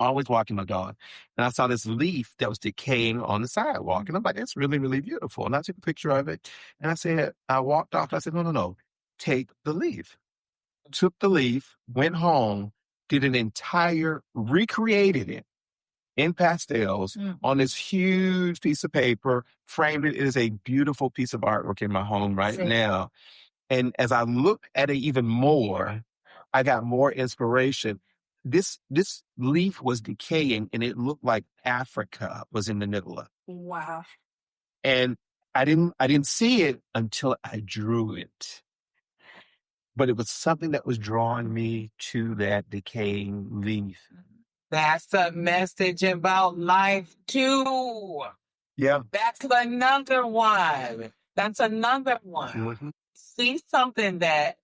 always walking my dog, and I saw this leaf that was decaying on the sidewalk. And I'm like, that's really, really beautiful. And I took a picture of it. And I walked off. I said, no, take the leaf. Took the leaf, went home, did recreated it in pastels on this huge piece of paper, framed it. It is a beautiful piece of artwork in my home now. And as I look at it even more, I got more inspiration. This leaf was decaying and it looked like Africa was in the middle of it. Wow. And I didn't see it until I drew it. But it was something that was drawing me to that decaying leaf. That's a message about life too. Yeah. That's another one. Mm-hmm. See something that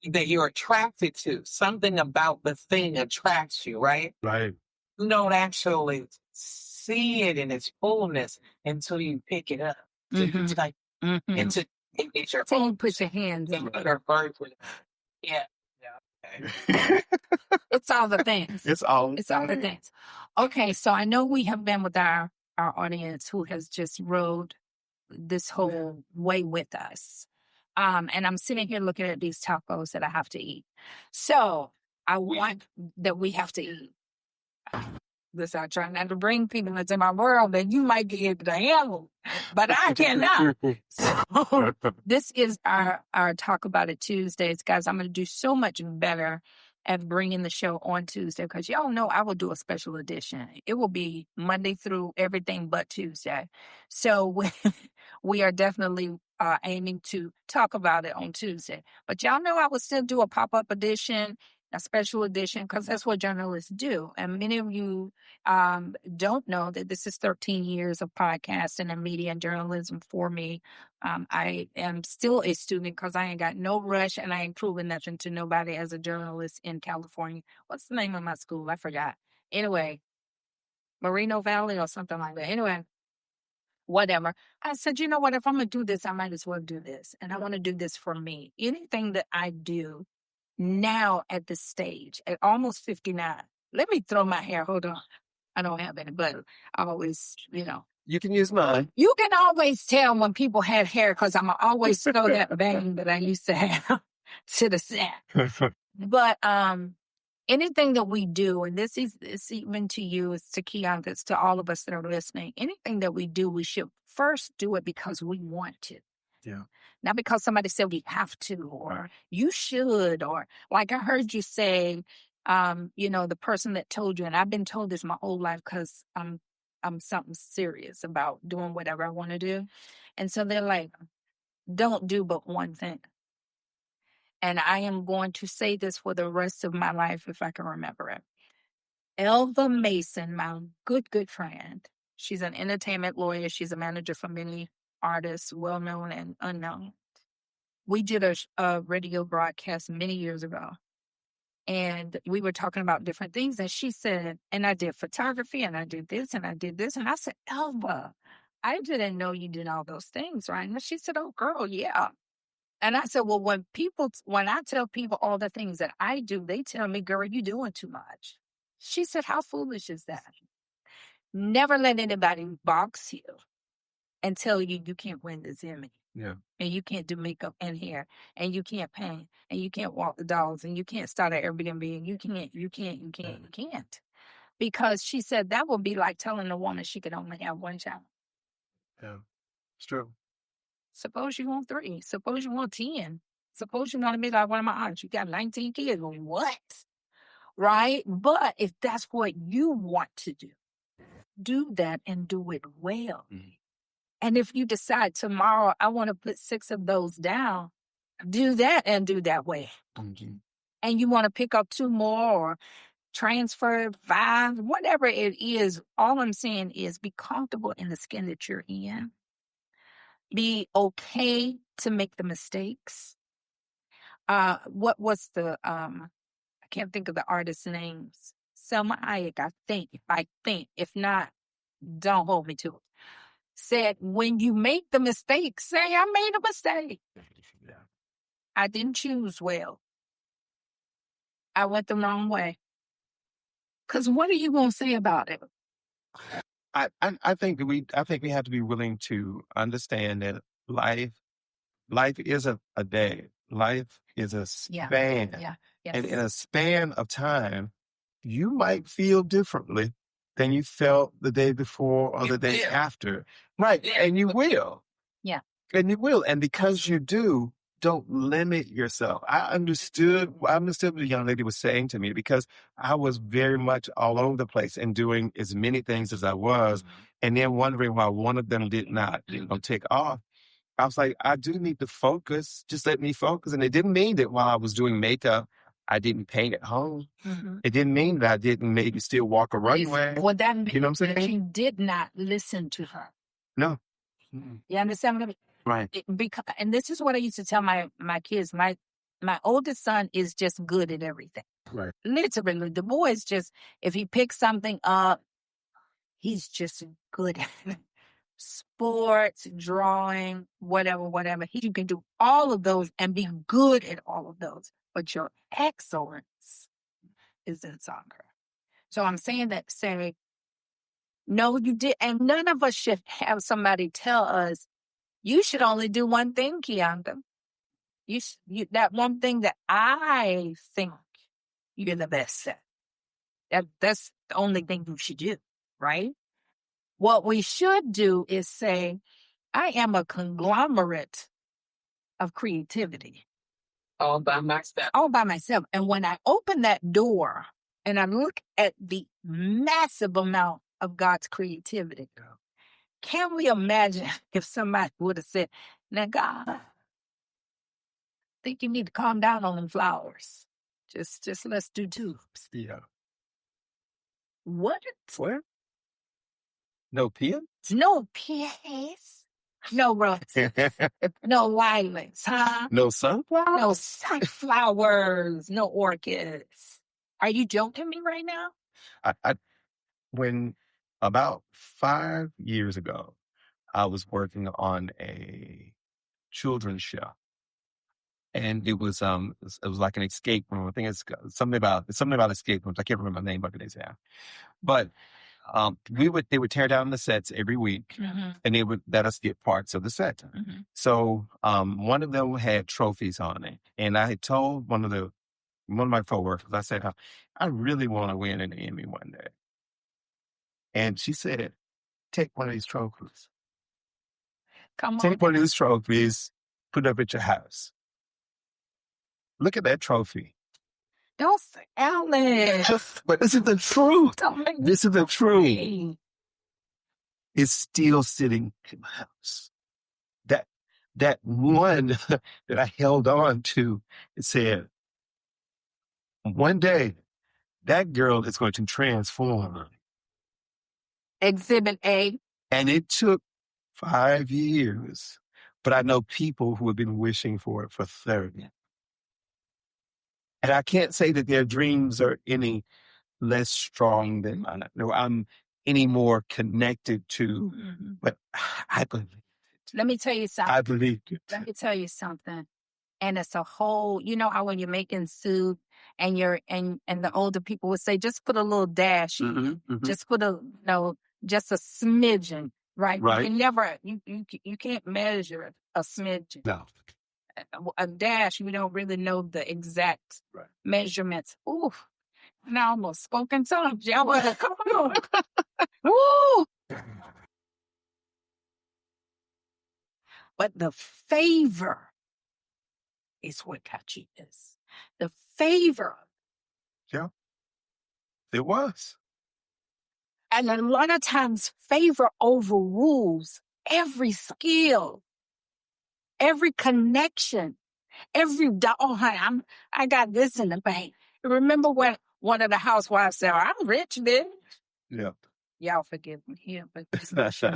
you're attracted to. Something about the thing attracts you, right? Right. You don't actually see it in its fullness until you pick it up. So you like into it's your you put your hands on it. Yeah. Okay. It's all the things. It's all the things. Okay, so I know we have been with our audience who has just rode this whole way with us. And I'm sitting here looking at these tacos that I have to eat. So I want that we have to eat. Listen, I try not to bring people into my world that you might be able to handle, but I cannot. So this is our Talk About It Tuesdays. Guys, I'm going to do so much better at bringing the show on Tuesday because y'all know I will do a special edition. It will be Monday through everything but Tuesday. So we are definitely aiming to talk about it on Tuesday. But y'all know I will still do a pop-up edition, a special edition, because that's what journalists do. And many of you don't know that this is 13 years of podcasting and media and journalism for me. I am still a student because I ain't got no rush and I ain't proving nothing to nobody as a journalist in California. What's the name of my school? I forgot. Anyway, Moreno Valley or something like that. Anyway, whatever. I said, you know what? If I'm going to do this, I might as well do this. And I want to do this for me. Anything that I do now at this stage, at almost 59, let me throw my hair. Hold on. I don't have any, but I always, You can use mine. You can always tell when people had hair because I'm always throw that bang that I used to have to the side. But anything that we do, and this is it's even to you, it's to Kiantha, it's to all of us that are listening, anything that we do, we should first do it because we want to. Yeah. Not because somebody said we have to, or you should, or like I heard you say, the person that told you, and I've been told this my whole life because I'm something serious about doing whatever I want to do. And so they're like, don't do but one thing. And I am going to say this for the rest of my life if I can remember it. Elva Mason, my good friend, she's an entertainment lawyer. She's a manager for many artists, well-known and unknown. We did a radio broadcast many years ago. And we were talking about different things. And she said, and I did photography and I did this and I did this. And I said, Elva, I didn't know you did all those things, right? And she said, oh, girl, yeah. And I said, well, when I tell people all the things that I do, they tell me, girl, you're doing too much. She said, how foolish is that? Never let anybody box you and tell you you can't win this Emmy. Yeah. And you can't do makeup and hair, and you can't paint, and you can't walk the dogs, and you can't start an Airbnb, and you can't. Because she said that would be like telling a woman she could only have one child. Yeah, it's true. Suppose you want 3. Suppose you want 10. Suppose you want to be like one of my aunts. You got 19 kids. Well, what? Right? But if that's what you want to do that and do it well. Mm-hmm. And if you decide tomorrow, I want to put 6 of those down, do that and do that way. Mm-hmm. And you want to pick up 2 more or transfer 5, whatever it is. All I'm saying is be comfortable in the skin that you're in. Be okay to make the mistakes. What was I can't think of the artist's names. Selma Hayek, I think. If not, don't hold me to it. Said, when you make the mistake, say, I made a mistake. Yeah. I didn't choose well. I went the wrong way. Because what are you going to say about it? I think we have to be willing to understand that life is a day. Life is a span. Yeah. Yes. And in a span of time, you might feel differently than you felt the day before or the day after. Right. And you will. Yeah. And you will. And because you do, don't limit yourself. I understood what the young lady was saying to me because I was very much all over the place and doing as many things as I was. And then wondering why one of them did not, take off. I was like, I do need to focus. Just let me focus. And it didn't mean that while I was doing makeup, I didn't paint at home. Mm-hmm. It didn't mean that I didn't maybe still walk a runway. Well, that means you know what I'm saying? You did not listen to her. No. Mm-hmm. You understand what I mean? Right. And this is what I used to tell my kids. My oldest son is just good at everything. Right. Literally, the boy is just, if he picks something up, he's just good at it. Sports, drawing, whatever. You can do all of those and be good at all of those. But your excellence is in soccer. So I'm saying that to say, no, you did. And none of us should have somebody tell us, you should only do one thing, Kiantha. That one thing that I think you're the best at. That's the only thing you should do, right? What we should do is say, I am a conglomerate of creativity. All by myself. All by myself. And when I open that door and I look at the massive amount of God's creativity, can we imagine if somebody would have said, now God, I think you need to calm down on them flowers. Just let's do tubes. Yeah. What? No pen? No peas. No roses. No lilacs, huh? No sunflower? No sunflowers. No orchids. Are you joking me right now? When about 5 years ago, I was working on a children's show. And it was like an escape room. I think it's something about escape rooms. I can't remember the name of it exactly. But they would tear down the sets every week, and they would let us get parts of the set. So one of them had trophies on it, and I had told one of my coworkers, I said, I really want to win an Emmy one day. And she said, take one of these trophies. Take one of these trophies, put it up at your house. Look at that trophy. Don't say Alex. But this is the truth. This is the truth. Hey. It's still sitting in my house. That one that I held on to, it said, one day that girl is going to transform. Exhibit A. And it took 5 years, but I know people who have been wishing for it for 30. And I can't say that their dreams are any less strong than mine. No, I'm any more connected to, but I believe it. Let me tell you something. I believe it. Let me tell you something. And it's a whole, you know how when you're making soup and the older people would say, just put a little dash, just put just a smidgen, right? Right. You never, you can't measure a smidgen. No. A dash, we don't really know the exact measurements. Ooh, and I almost spoke in tongues. Y'all better come on. Woo! But the favor is what got you this. The favor. Yeah. It was. And a lot of times favor overrules every skill, every connection, I got this in the bank. Remember when one of the housewives said, I'm rich, bitch. Yeah. Y'all forgive me here, but it's not true.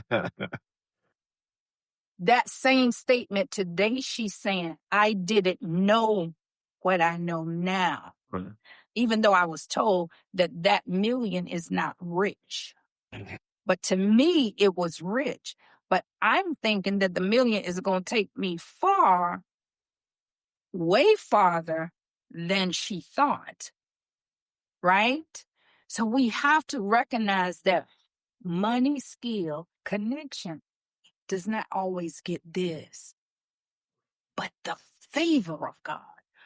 That same statement today, she's saying, I didn't know what I know now. Right. Even though I was told that million is not rich. But to me, it was rich. But I'm thinking that the million is going to take me far, way farther than she thought. Right? So we have to recognize that money, skill, connection does not always get this. But the favor of God,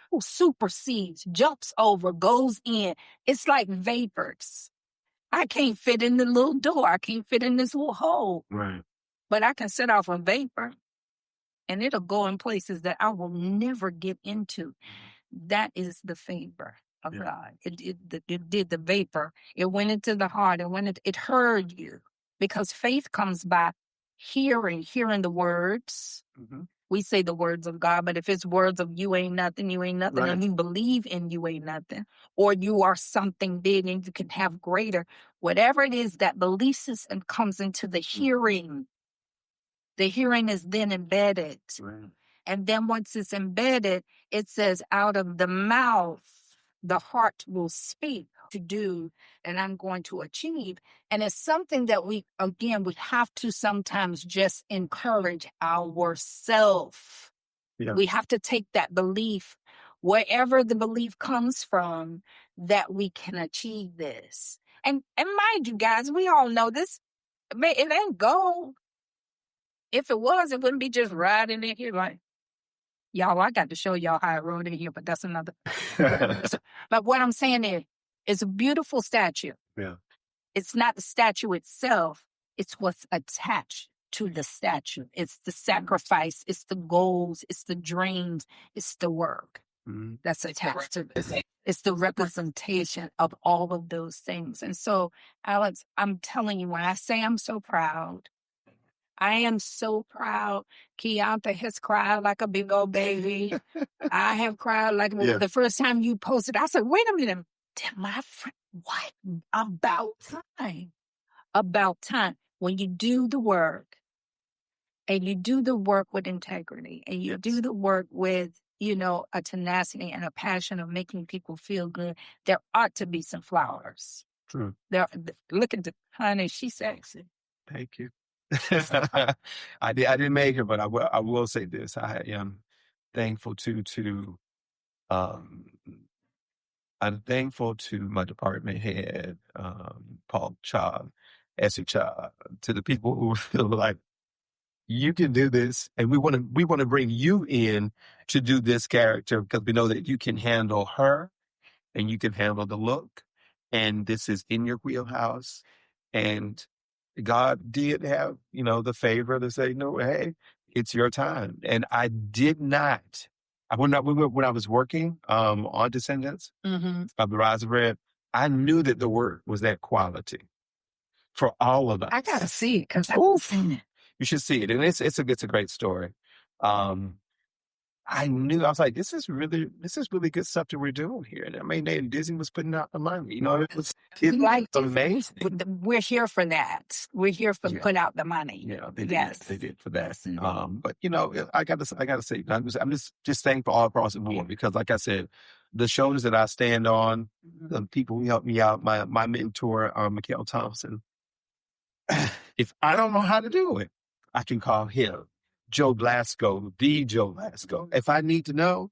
who supersedes, jumps over, goes in, it's like vapors. I can't fit in the little door. I can't fit in this little hole. Right. But I can set off a vapor and it'll go in places that I will never get into. That is the favor of God. It did the vapor. It went into the heart. It heard you, because faith comes by hearing the words. We say the words of God, but if it's words of you ain't nothing, right, and you believe in you ain't nothing, or you are something big and you can have greater, whatever it is, that belief system comes into the hearing. The hearing is then embedded. Right. And then once it's embedded, it says out of the mouth, the heart will speak to do, and I'm going to achieve. And it's something that we have to sometimes just encourage ourselves. Yeah. We have to take that belief, wherever the belief comes from, that we can achieve this. And mind you guys, we all know this, it ain't gold. If it was, it wouldn't be just riding in here like, Y'all, I got to show y'all how I wrote it here, but that's another. But what I'm saying is, it's a beautiful statue. Yeah. It's not the statue itself. It's what's attached to the statue. It's the sacrifice. It's the goals. It's the dreams. It's the work that's attached to it. It's the representation of all of those things. And so, Alex, I'm telling you, when I say I'm so proud, I am so proud. Kiantha has cried like a big old baby. I have cried like the first time you posted. I said, wait a minute. My friend, what? About time. About time. When you do the work, and you do the work with integrity, and you do the work with, a tenacity and a passion of making people feel good, there ought to be some flowers. True. Look at the honey, she's sexy. Thank you. I didn't make it, but I will say this. I am thankful I'm thankful to my department head, Paul Chav, Essie Chav, to the people who feel like you can do this, and we want to bring you in to do this character because we know that you can handle her, and you can handle the look, and this is in your wheelhouse, and God did have, the favor to say, no, hey, it's your time. And I did not. When I was working on Descendants of the Rise of Red, I knew that the work was that quality for all of us. I gotta see it because I've seen it. You should see it, and it's a great story. I knew, I was like, this is really good stuff that we're doing here. And I mean, Disney was putting out the money. It was amazing. We're here for that. We're here for put out the money. Yeah, they did for that. But I gotta say, I'm just thankful all across the board because, like I said, the shoulders that I stand on, the people who helped me out, my mentor, Mikhail Thompson. If I don't know how to do it, I can call him. Joe Blasco, the Joe Blasco. If I need to know,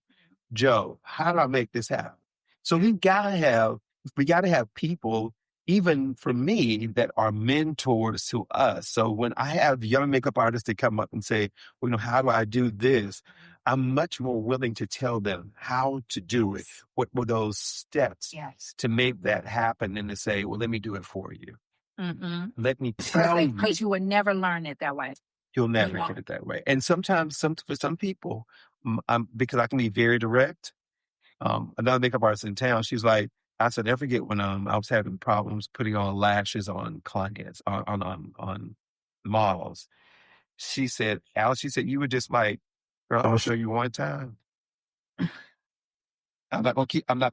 Joe, how do I make this happen? So we gotta have people, even for me, that are mentors to us. So when I have young makeup artists that come up and say, how do I do this? I'm much more willing to tell them how to do it. What were those steps to make that happen, and to say, well, let me do it for you. Let me tell you. Because you would never learn it that way. You'll never get it that way. And sometimes, for some people, because I can be very direct, another makeup artist in town, she's like, I said, never forget when I was having problems putting on lashes on clients, on models. She said, Alice, you were just like, girl, I'll show you one time. I'm not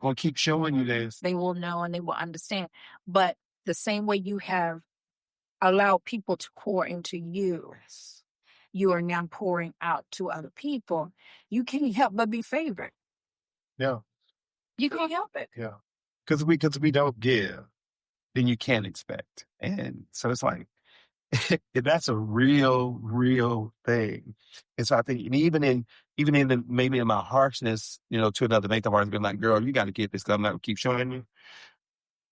gonna keep showing you this. They will know and they will understand. But the same way you have allowed people to pour into you, you are now pouring out to other people. You can't help but be favored. Yeah. You can't help it. Yeah. Because we don't give, then you can't expect. And so it's like, that's a real thing. And so I think even in maybe in my harshness, to another makeup artist, being like, girl, you got to get this because I'm not going to keep showing you.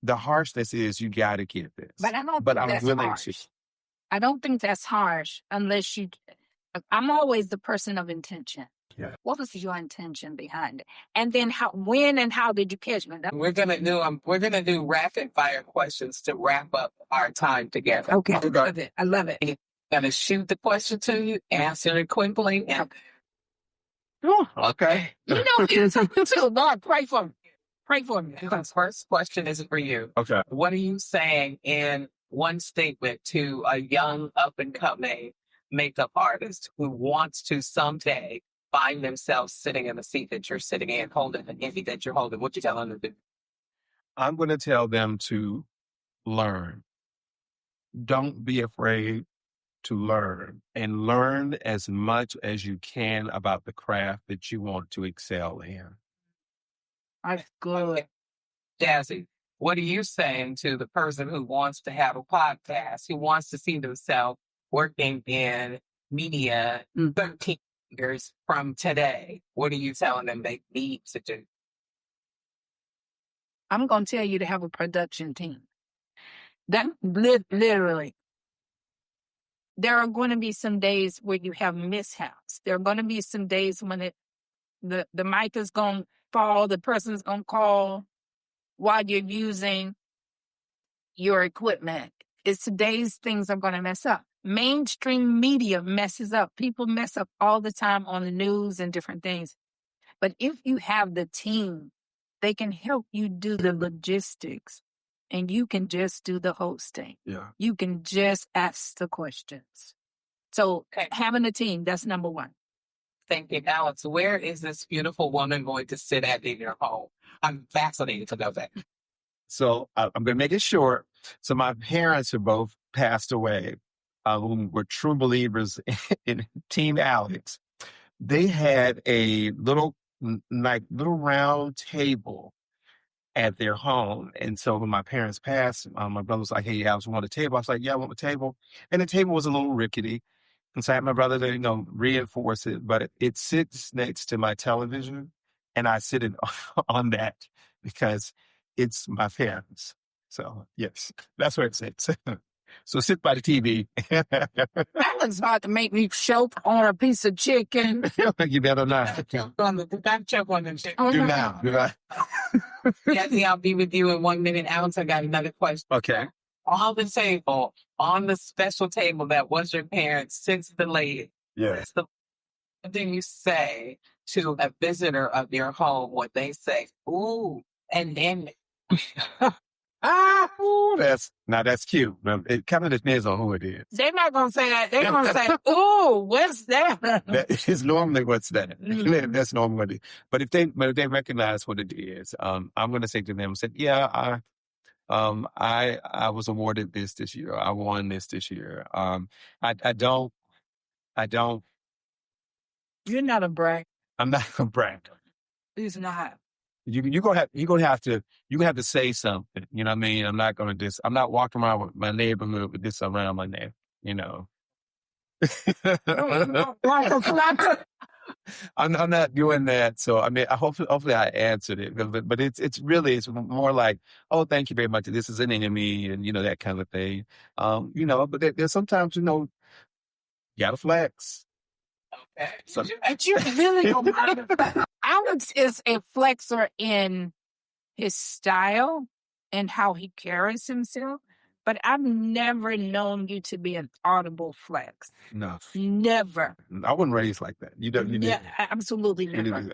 The harshness is you got to get this. But I don't think that's harsh. I don't think that's harsh unless I'm always the person of intention. Yeah. What was your intention behind it? And then when and how did you catch me? We're gonna do rapid fire questions to wrap up our time together. Okay. I love it. I'm gonna shoot the question to you, answer it quickly, and okay. So Lord, pray for me. Pray for me. The first question is for you. Okay. What are you saying in one statement to a young up-and-coming makeup artist who wants to someday find themselves sitting in the seat that you're sitting in, holding the Emmy that you're holding? What you tell them to do? I'm going to tell them to learn. Don't be afraid to learn, and learn as much as you can about the craft that you want to excel in. That's good. Jazzie, what are you saying to the person who wants to have a podcast, who wants to see themselves working in media 13 years from today? What are you telling them they need to do? I'm going to tell you to have a production team. That literally, there are going to be some days where you have mishaps. There are going to be some days when The mic is going to fall. The person's going to call while you're using your equipment. It's today's things are going to mess up. Mainstream media messes up. People mess up all the time on the news and different things. But if you have the team, they can help you do the logistics and you can just do the hosting. Yeah. You can just ask the questions. So having a team, that's number one. Thank you, Alex. Where is this beautiful woman going to sit at in your home? I'm fascinated to know that. So I'm going to make it short. So my parents have both passed away, who were true believers in Team Alex. They had a little round table at their home. And so when my parents passed, my brother was like, "Hey, Alex, want a table?" I was like, "Yeah, I want a table." And the table was a little rickety. And so I had my brother to, reinforce it, but it sits next to my television, and I sit on that because it's my parents. So yes, that's where it sits. So sit by the TV. Alex about to make me choke on a piece of chicken. You better not. Choke on the chicken. Do now. Do not. Jazzie, I'll be with you in 1 minute. Alex, I got another question. Okay. On the table, on the special table that was your parents, sits the lady. Yes. What do you say to a visitor of your home when they say, "Ooh," and then that's cute. It kind of depends on who it is. They're not going to say that. They're going to say, "Ooh, what's that?" That is normally what's that. That's normally what it is. But if they recognize what it is, I'm going to say to them, "Yeah, I was awarded this year. I won this year. I don't. You're not a brag. I'm not a brag. He's not. You're gonna have to say something. You know what I mean? I'm not walking around with my neighborhood with this around my neck. You know. I'm not doing that. So I mean, hopefully I answered it. But it's more like, "Oh, thank you very much. This is an Emmy," and that kind of thing. But there's sometimes you gotta flex. so, You really Alex is a flexer in his style and how he carries himself. But I've never known you to be an audible flex. No. Never. I wasn't raised like that. You didn't. Absolutely You never. didn't do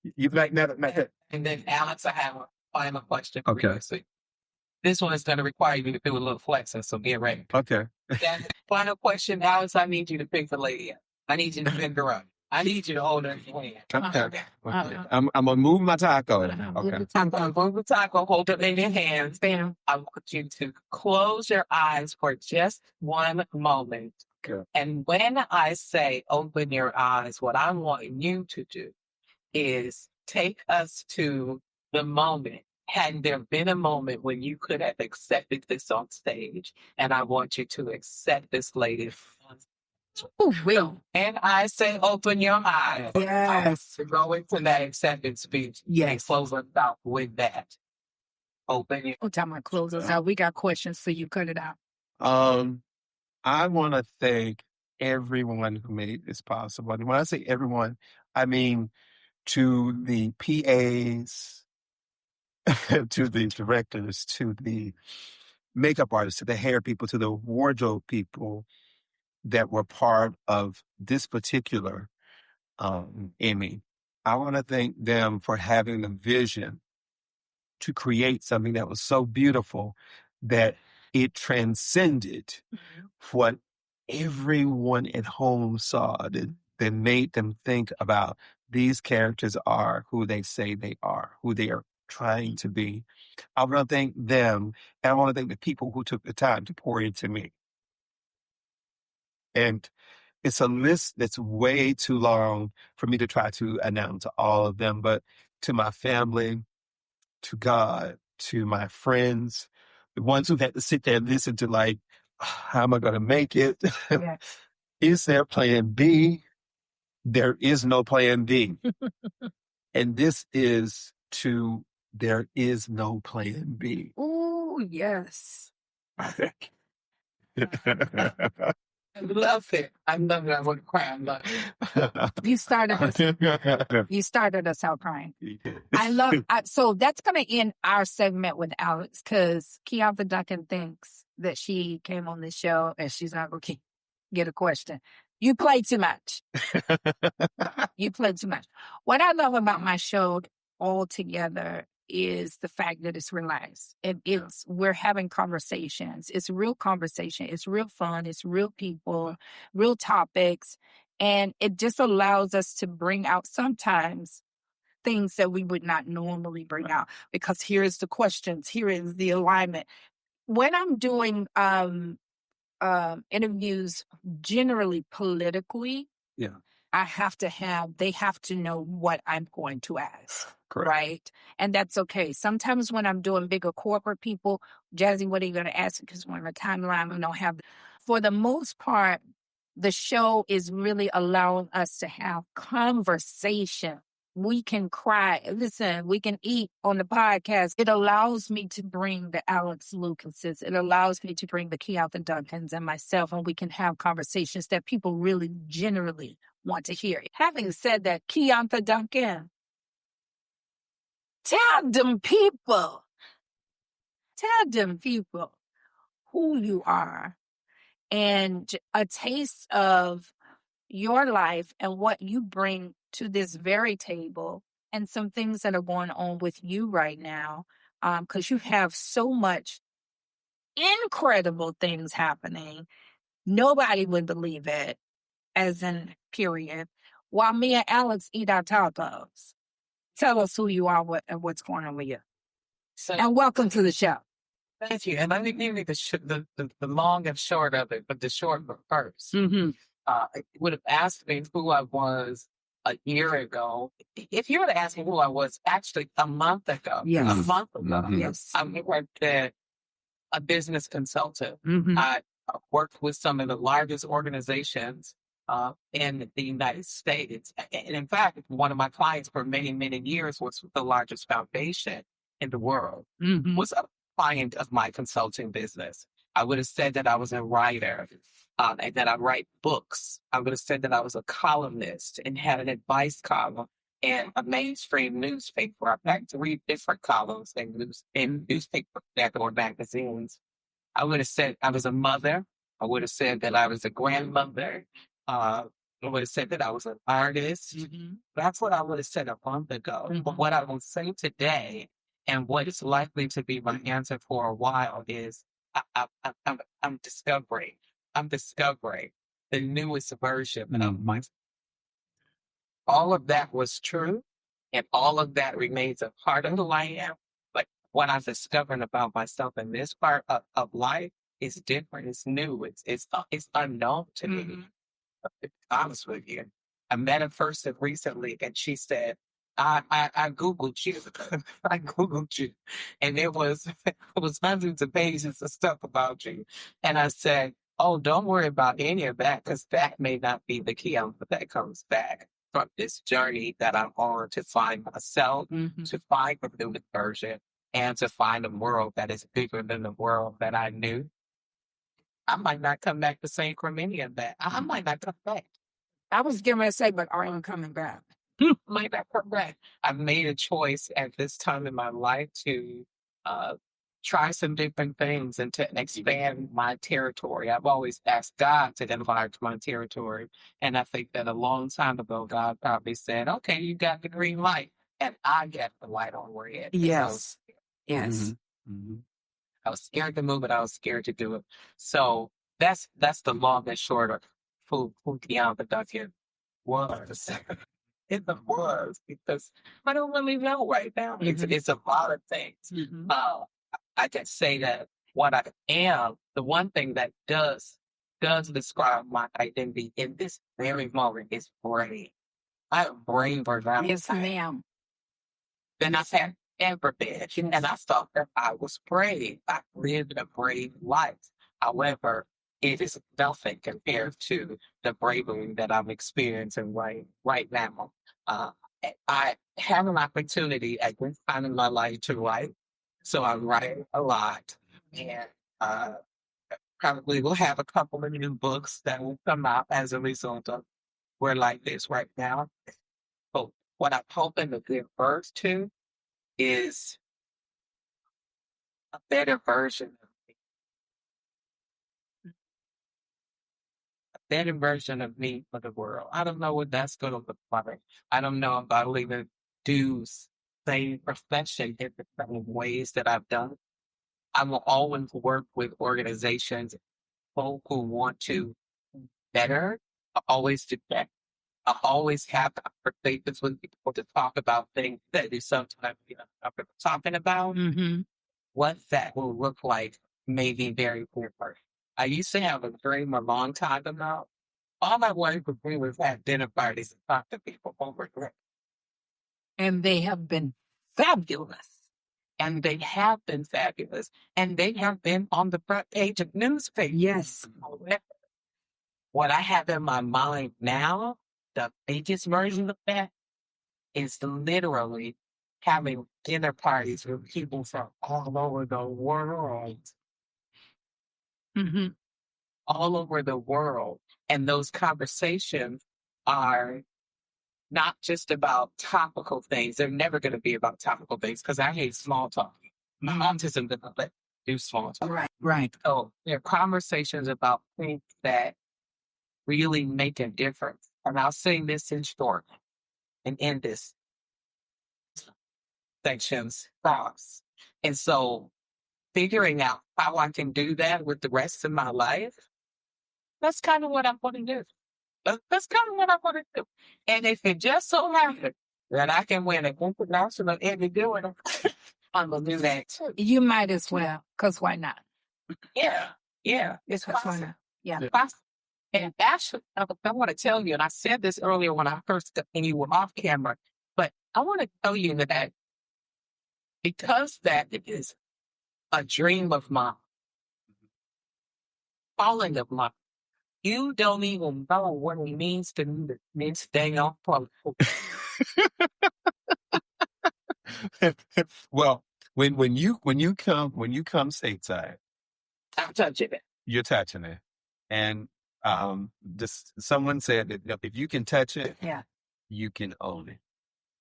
that. You've never. And then, Alex, I have a final question. Okay. So this one is going to require you to do a little flexing, so get ready. Okay. That's the final question, Alex. I need you to pick the lady up. I need you to pick her up. I need you to hold her in your hand. Okay. I'm gonna move my taco. Okay. I'm going to move the taco, hold it in your hands. Bam. I want you to close your eyes for just 1 moment. Okay. And when I say open your eyes, what I want you to do is take us to the moment. Had there been a moment when you could have accepted this on stage, and I want you to accept this lady. Oh, will. And I say, open your eyes. Yes. To go into that acceptance speech. Yes. And close us out with that. Open your What time I close us out? We got questions for you. Cut it out. I want to thank everyone who made this possible. And when I say everyone, I mean to the PAs, to the directors, to the makeup artists, to the hair people, to the wardrobe people that were part of this particular Emmy. I want to thank them for having the vision to create something that was so beautiful that it transcended what everyone at home saw, that made them think about these characters are who they say they are, who they are trying to be. I want to thank them, and I want to thank the people who took the time to pour into me. And it's a list that's way too long for me to try to announce all of them, but to my family, to God, to my friends, the ones who've had to sit there and listen to like, how am I going to make it? Yeah. Is there plan B? There is no plan B. And this is to there is no plan B. Oh, yes. I love it. I love it. I want to cry. I love it. You started us out crying. So that's going to end our segment with Alex because Kiantha Duncan thinks that she came on this show and she's not going to get a question. You play too much. You play too much. What I love about my show altogether is the fact that it's relaxed. We're having conversations. It's real conversation. It's real fun. It's real people, real topics. And it just allows us to bring out sometimes things that we would not normally bring out because here's the questions. Here is the alignment. When I'm doing interviews generally politically, they have to know what I'm going to ask. Correct. Right? And that's okay. Sometimes when I'm doing bigger corporate people, Jazzie, what are you going to ask? Because we're on a timeline, we don't have. For the most part, the show is really allowing us to have conversation. We can cry. Listen, we can eat on the podcast. It allows me to bring the Alex Lucases. It allows me to bring the Kiantha Duncans and myself, and we can have conversations that people really generally want to hear. Having said that, Kiantha Duncan, tell them people who you are and a taste of your life and what you bring to this very table and some things that are going on with you right now, because you have so much incredible things happening. Nobody would believe it, as in period, while me and Alex eat our tacos. Tell us who you are and what's going on with you. And welcome to the show. Thank you. And let me give you the long and short of it, but the short first. Mm-hmm. You would have asked me who I was a year ago. If you would have asked me who I was actually a month ago, Yes. I worked at a business consultant. Mm-hmm. I worked with some of the largest organizations in the United States. And in fact, one of my clients for many, many years was the largest foundation in the world, was a client of my consulting business. I would have said that I was a writer and that I write books. I would have said that I was a columnist and had an advice column and a mainstream newspaper. I had 3 different columns in newspaper or magazines. I would have said I was a mother. I would have said that I was a grandmother. I would have said that I was an artist. That's what I would have said a month ago. But what I will say today, and what is likely to be my answer for a while, is I'm discovering. I'm discovering the newest version of myself. All of that was true, and all of that remains a part of who I am. But what I'm discovering about myself in this part of life is different. It's new. It's unknown to me. To be honest with you, I met a person recently, and she said, I Googled you. I Googled you. And it was hundreds of pages of stuff about you. And I said, oh, don't worry about any of that, because that may not be the key element that comes back from this journey that I'm on to find myself, to find a new version, and to find a world that is bigger than the world that I knew. I might not come back the same from any of that. I might not come back. I was going to say, but are you coming back? Might not come back. I've made a choice at this time in my life to try some different things and to expand my territory. I've always asked God to enlarge my territory. And I think that a long time ago, God probably said, okay, you got the green light. And I got the light on red. Yes. I was scared to move it. I was scared to do it. So that's the long and short of who Kiantha Duncan was. It was, because I don't really know right now. It's a lot of things. I can say that what I am, the one thing that does describe my identity in this very moment is brave. I am braver than Yes, ma'am. than I've had ever been. And I thought that I was brave. I lived a brave life. However, it is nothing compared to the bravery that I'm experiencing right now. I have an opportunity at this time in my life to write. So I write a lot. And probably will have a couple of new books that will come out as a result of we're like this right now. But what I'm hoping to give birth to is a better version of me, a better version of me for the world. I don't know what that's going to look like. I don't know if I'll even do same profession in the same ways that I've done. I will always work with organizations, folk who want to better. I always do that. I always have conversations with people to talk about things that they sometimes I'm talking about. Mm-hmm. What that will look like may be very different. I used to have a dream a long time ago. All I wanted to do was have dinner parties and talk to people over there. And they have been fabulous. And they have been fabulous. And they have been on the front page of newspapers. Yes. What I have in my mind now, the biggest version of that, is literally having dinner parties with people from all over the world. Mm-hmm. All over the world. And those conversations are not just about topical things. They're never going to be about topical things because I hate small talk. My autism doesn't let me do small talk. Right. So they're conversations about things that really make a difference. And I'll say this in short and end this section's thoughts. And so figuring out how I can do that with the rest of my life, that's kind of what I'm going to do. That's kind of what I'm going to do. And if it just so happens that I can win an international Emmy doing it, I'm going to do that too. You might as well, because why not? Yeah. It's Because why possible. not? Yeah. It's possible. And actually, I want to tell you, and I said this earlier when I first got when you were off camera, but I want to tell you that because that is a dream of mine, calling of mine, you don't even know what it means to me to stay on post. Well, when you come stateside, I'm touching it. you're touching it, and just someone said that if you can touch it, Yeah. you can own it.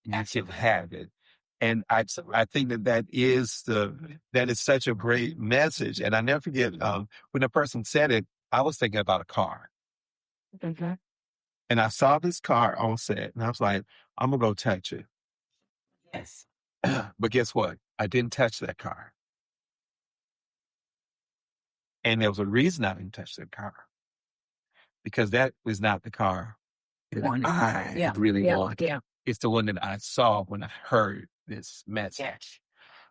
You Absolutely. can have it. And I think that is such a great message. And I never forget when a person said it, I was thinking about a car. Mm-hmm. And I saw this car on set, and I was like, I'm gonna go touch it. Yes. But guess what? I didn't touch that car. And there was a reason I didn't touch that car. Because that was not the car that I really wanted. Yeah. It's the one that I saw when I heard this message. Yes.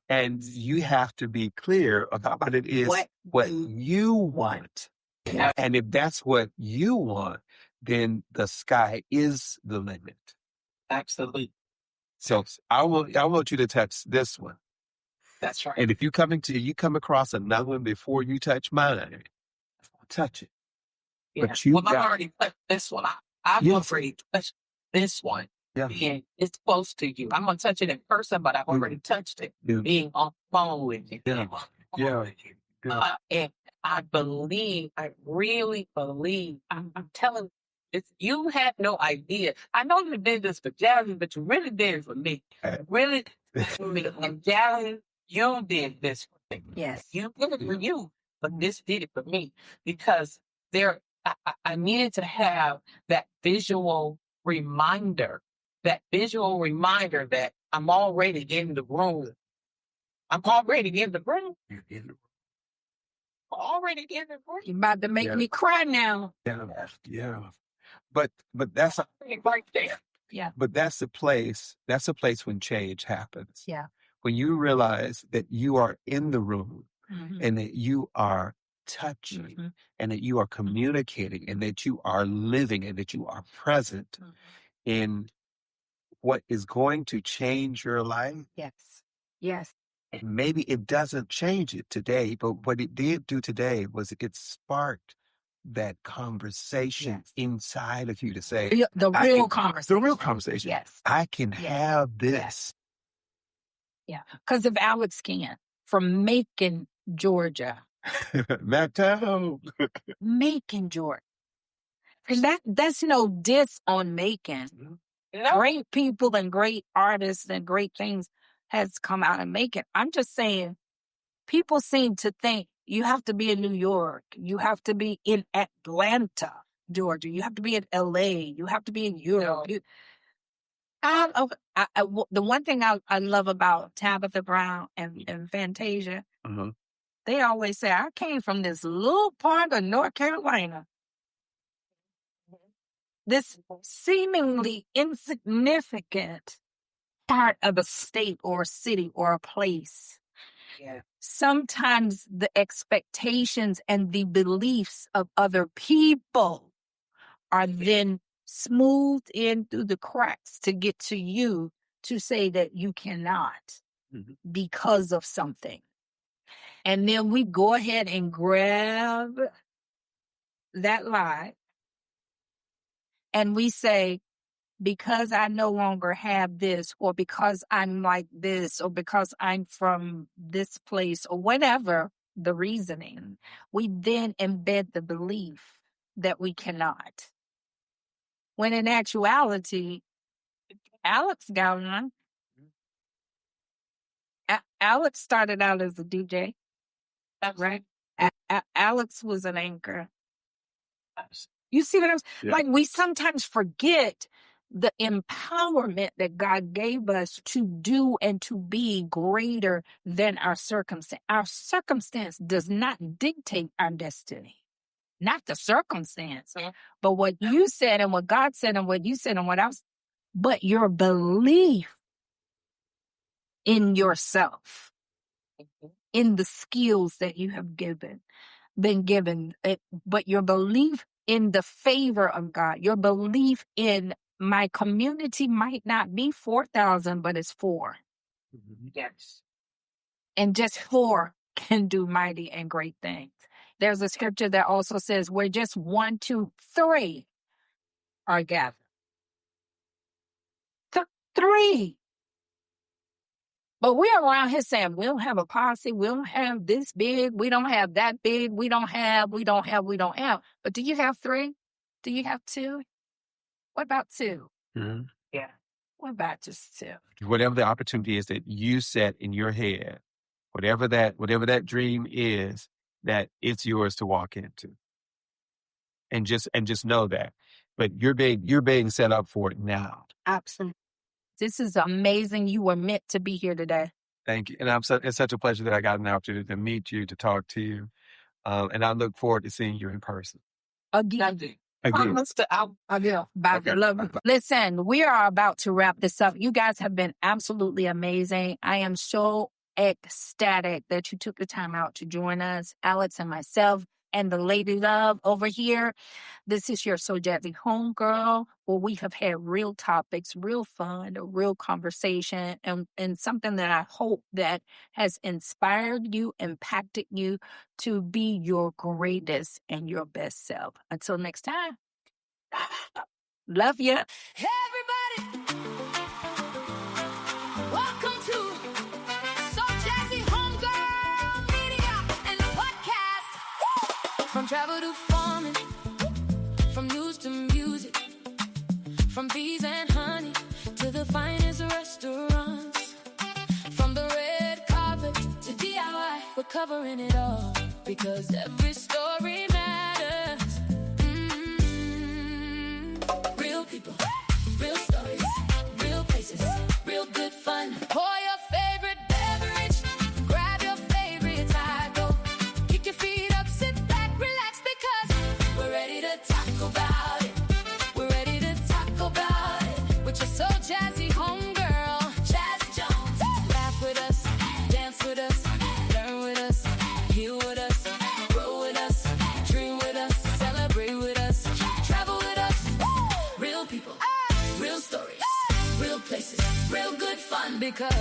And you have to be clear about what it is, what you want. Yeah. And if that's what you want, then the sky is the limit. Absolutely. So I want you to touch this one. That's right. And if you come across another one before you touch mine, touch it. Yeah. But you I've already touched this one. I've already touched this one. Yeah. And it's close to you. I'm gonna touch it in person, but I've already touched it. Yeah. Being on the phone with you. Yeah. Yeah. And I really believe, I'm telling you, you had no idea. I know you did this for Jazzie, but you really did it for me. Really for me. And Jazzie, you did this for me. Yes. You did it for you, but this did it for me because I needed to have that visual reminder that I'm already in the room. I'm already in the room. You're in the Already in the room. You're about to make me cry now. Yeah. But that's Right there. Yeah. But that's the place when change happens. Yeah. When you realize that you are in the room Mm-hmm. and that you are touching and that you are communicating and that you are living and that you are present in what is going to change your life. Yes. And maybe it doesn't change it today, but what it did do today was it sparked that conversation inside of you to say, the real conversation. The real conversation. Yes. I can have this. Yeah. Because if Alex can, from Macon, Georgia, Macao. Macon, Georgia. And that's no diss on Macon. No. Great people and great artists and great things has come out of Macon. I'm just saying, people seem to think you have to be in New York, you have to be in Atlanta, Georgia, you have to be in LA, you have to be in Europe. The one thing I love about Tabitha Brown and Fantasia, they always say, I came from this little part of North Carolina, this seemingly insignificant part of a state or a city or a place. Yeah. Sometimes the expectations and the beliefs of other people are then smoothed in through the cracks to get to you to say that you cannot because of something. And then we go ahead and grab that lie and we say, because I no longer have this, or because I'm like this, or because I'm from this place, or whatever the reasoning, we then embed the belief that we cannot. When in actuality, Alex got one. Alex started out as a DJ. That's right. Alex was an anchor. You see what I'm saying? Yeah. Like, we sometimes forget the empowerment that God gave us to do and to be greater than our circumstance. Our circumstance does not dictate our destiny. Not the circumstance, but what you said and what God said and what you said and what else, but your belief in yourself, in the skills that you have been given, but your belief in the favor of God, your belief in my community might not be 4,000, but it's 4. Yes. And just 4 can do mighty and great things. There's a scripture that also says where just 1, 2, 3 are gathered. 3. But we're around here saying, we don't have a posse, we don't have this big, we don't have that big, we don't have. But do you have 3? Do you have 2? What about 2? Yeah. What about just 2? Whatever the opportunity is that you set in your head, whatever that dream is, that it's yours to walk into. And just know that. But you're being set up for it now. Absolutely. This is amazing. You were meant to be here today. Thank you. And it's such a pleasure that I got an opportunity to meet you, to talk to you. And I look forward to seeing you in person. Again. Okay. Love you. Listen, we are about to wrap this up. You guys have been absolutely amazing. I am so ecstatic that you took the time out to join us, Alex and myself and the lady love over here. This is your Sojazzie homegirl, where we have had real topics, real fun, a real conversation, and something that I hope that has inspired you, impacted you to be your greatest and your best self. Until next time, love you. Everybody, welcome to Sojazzie Homegirl Media and Podcast. From travel to farming, from news to music, from bees and honey to the finest restaurants, from the red carpet to DIY, we're covering it all because every story matters. Real people, real stories, real places, real good fun. Pour your favorite beverage, grab your favorite taco, kick your feet up, sit back, relax, because we're ready to talk about it. We're ready to talk about it with your Sojazzie homegirl, Jazzie Jones. Laugh with us, dance with us, learn with us, heal with us, grow with us, dream with us, celebrate with us, travel with us. Real people, real stories, real places, real good fun, because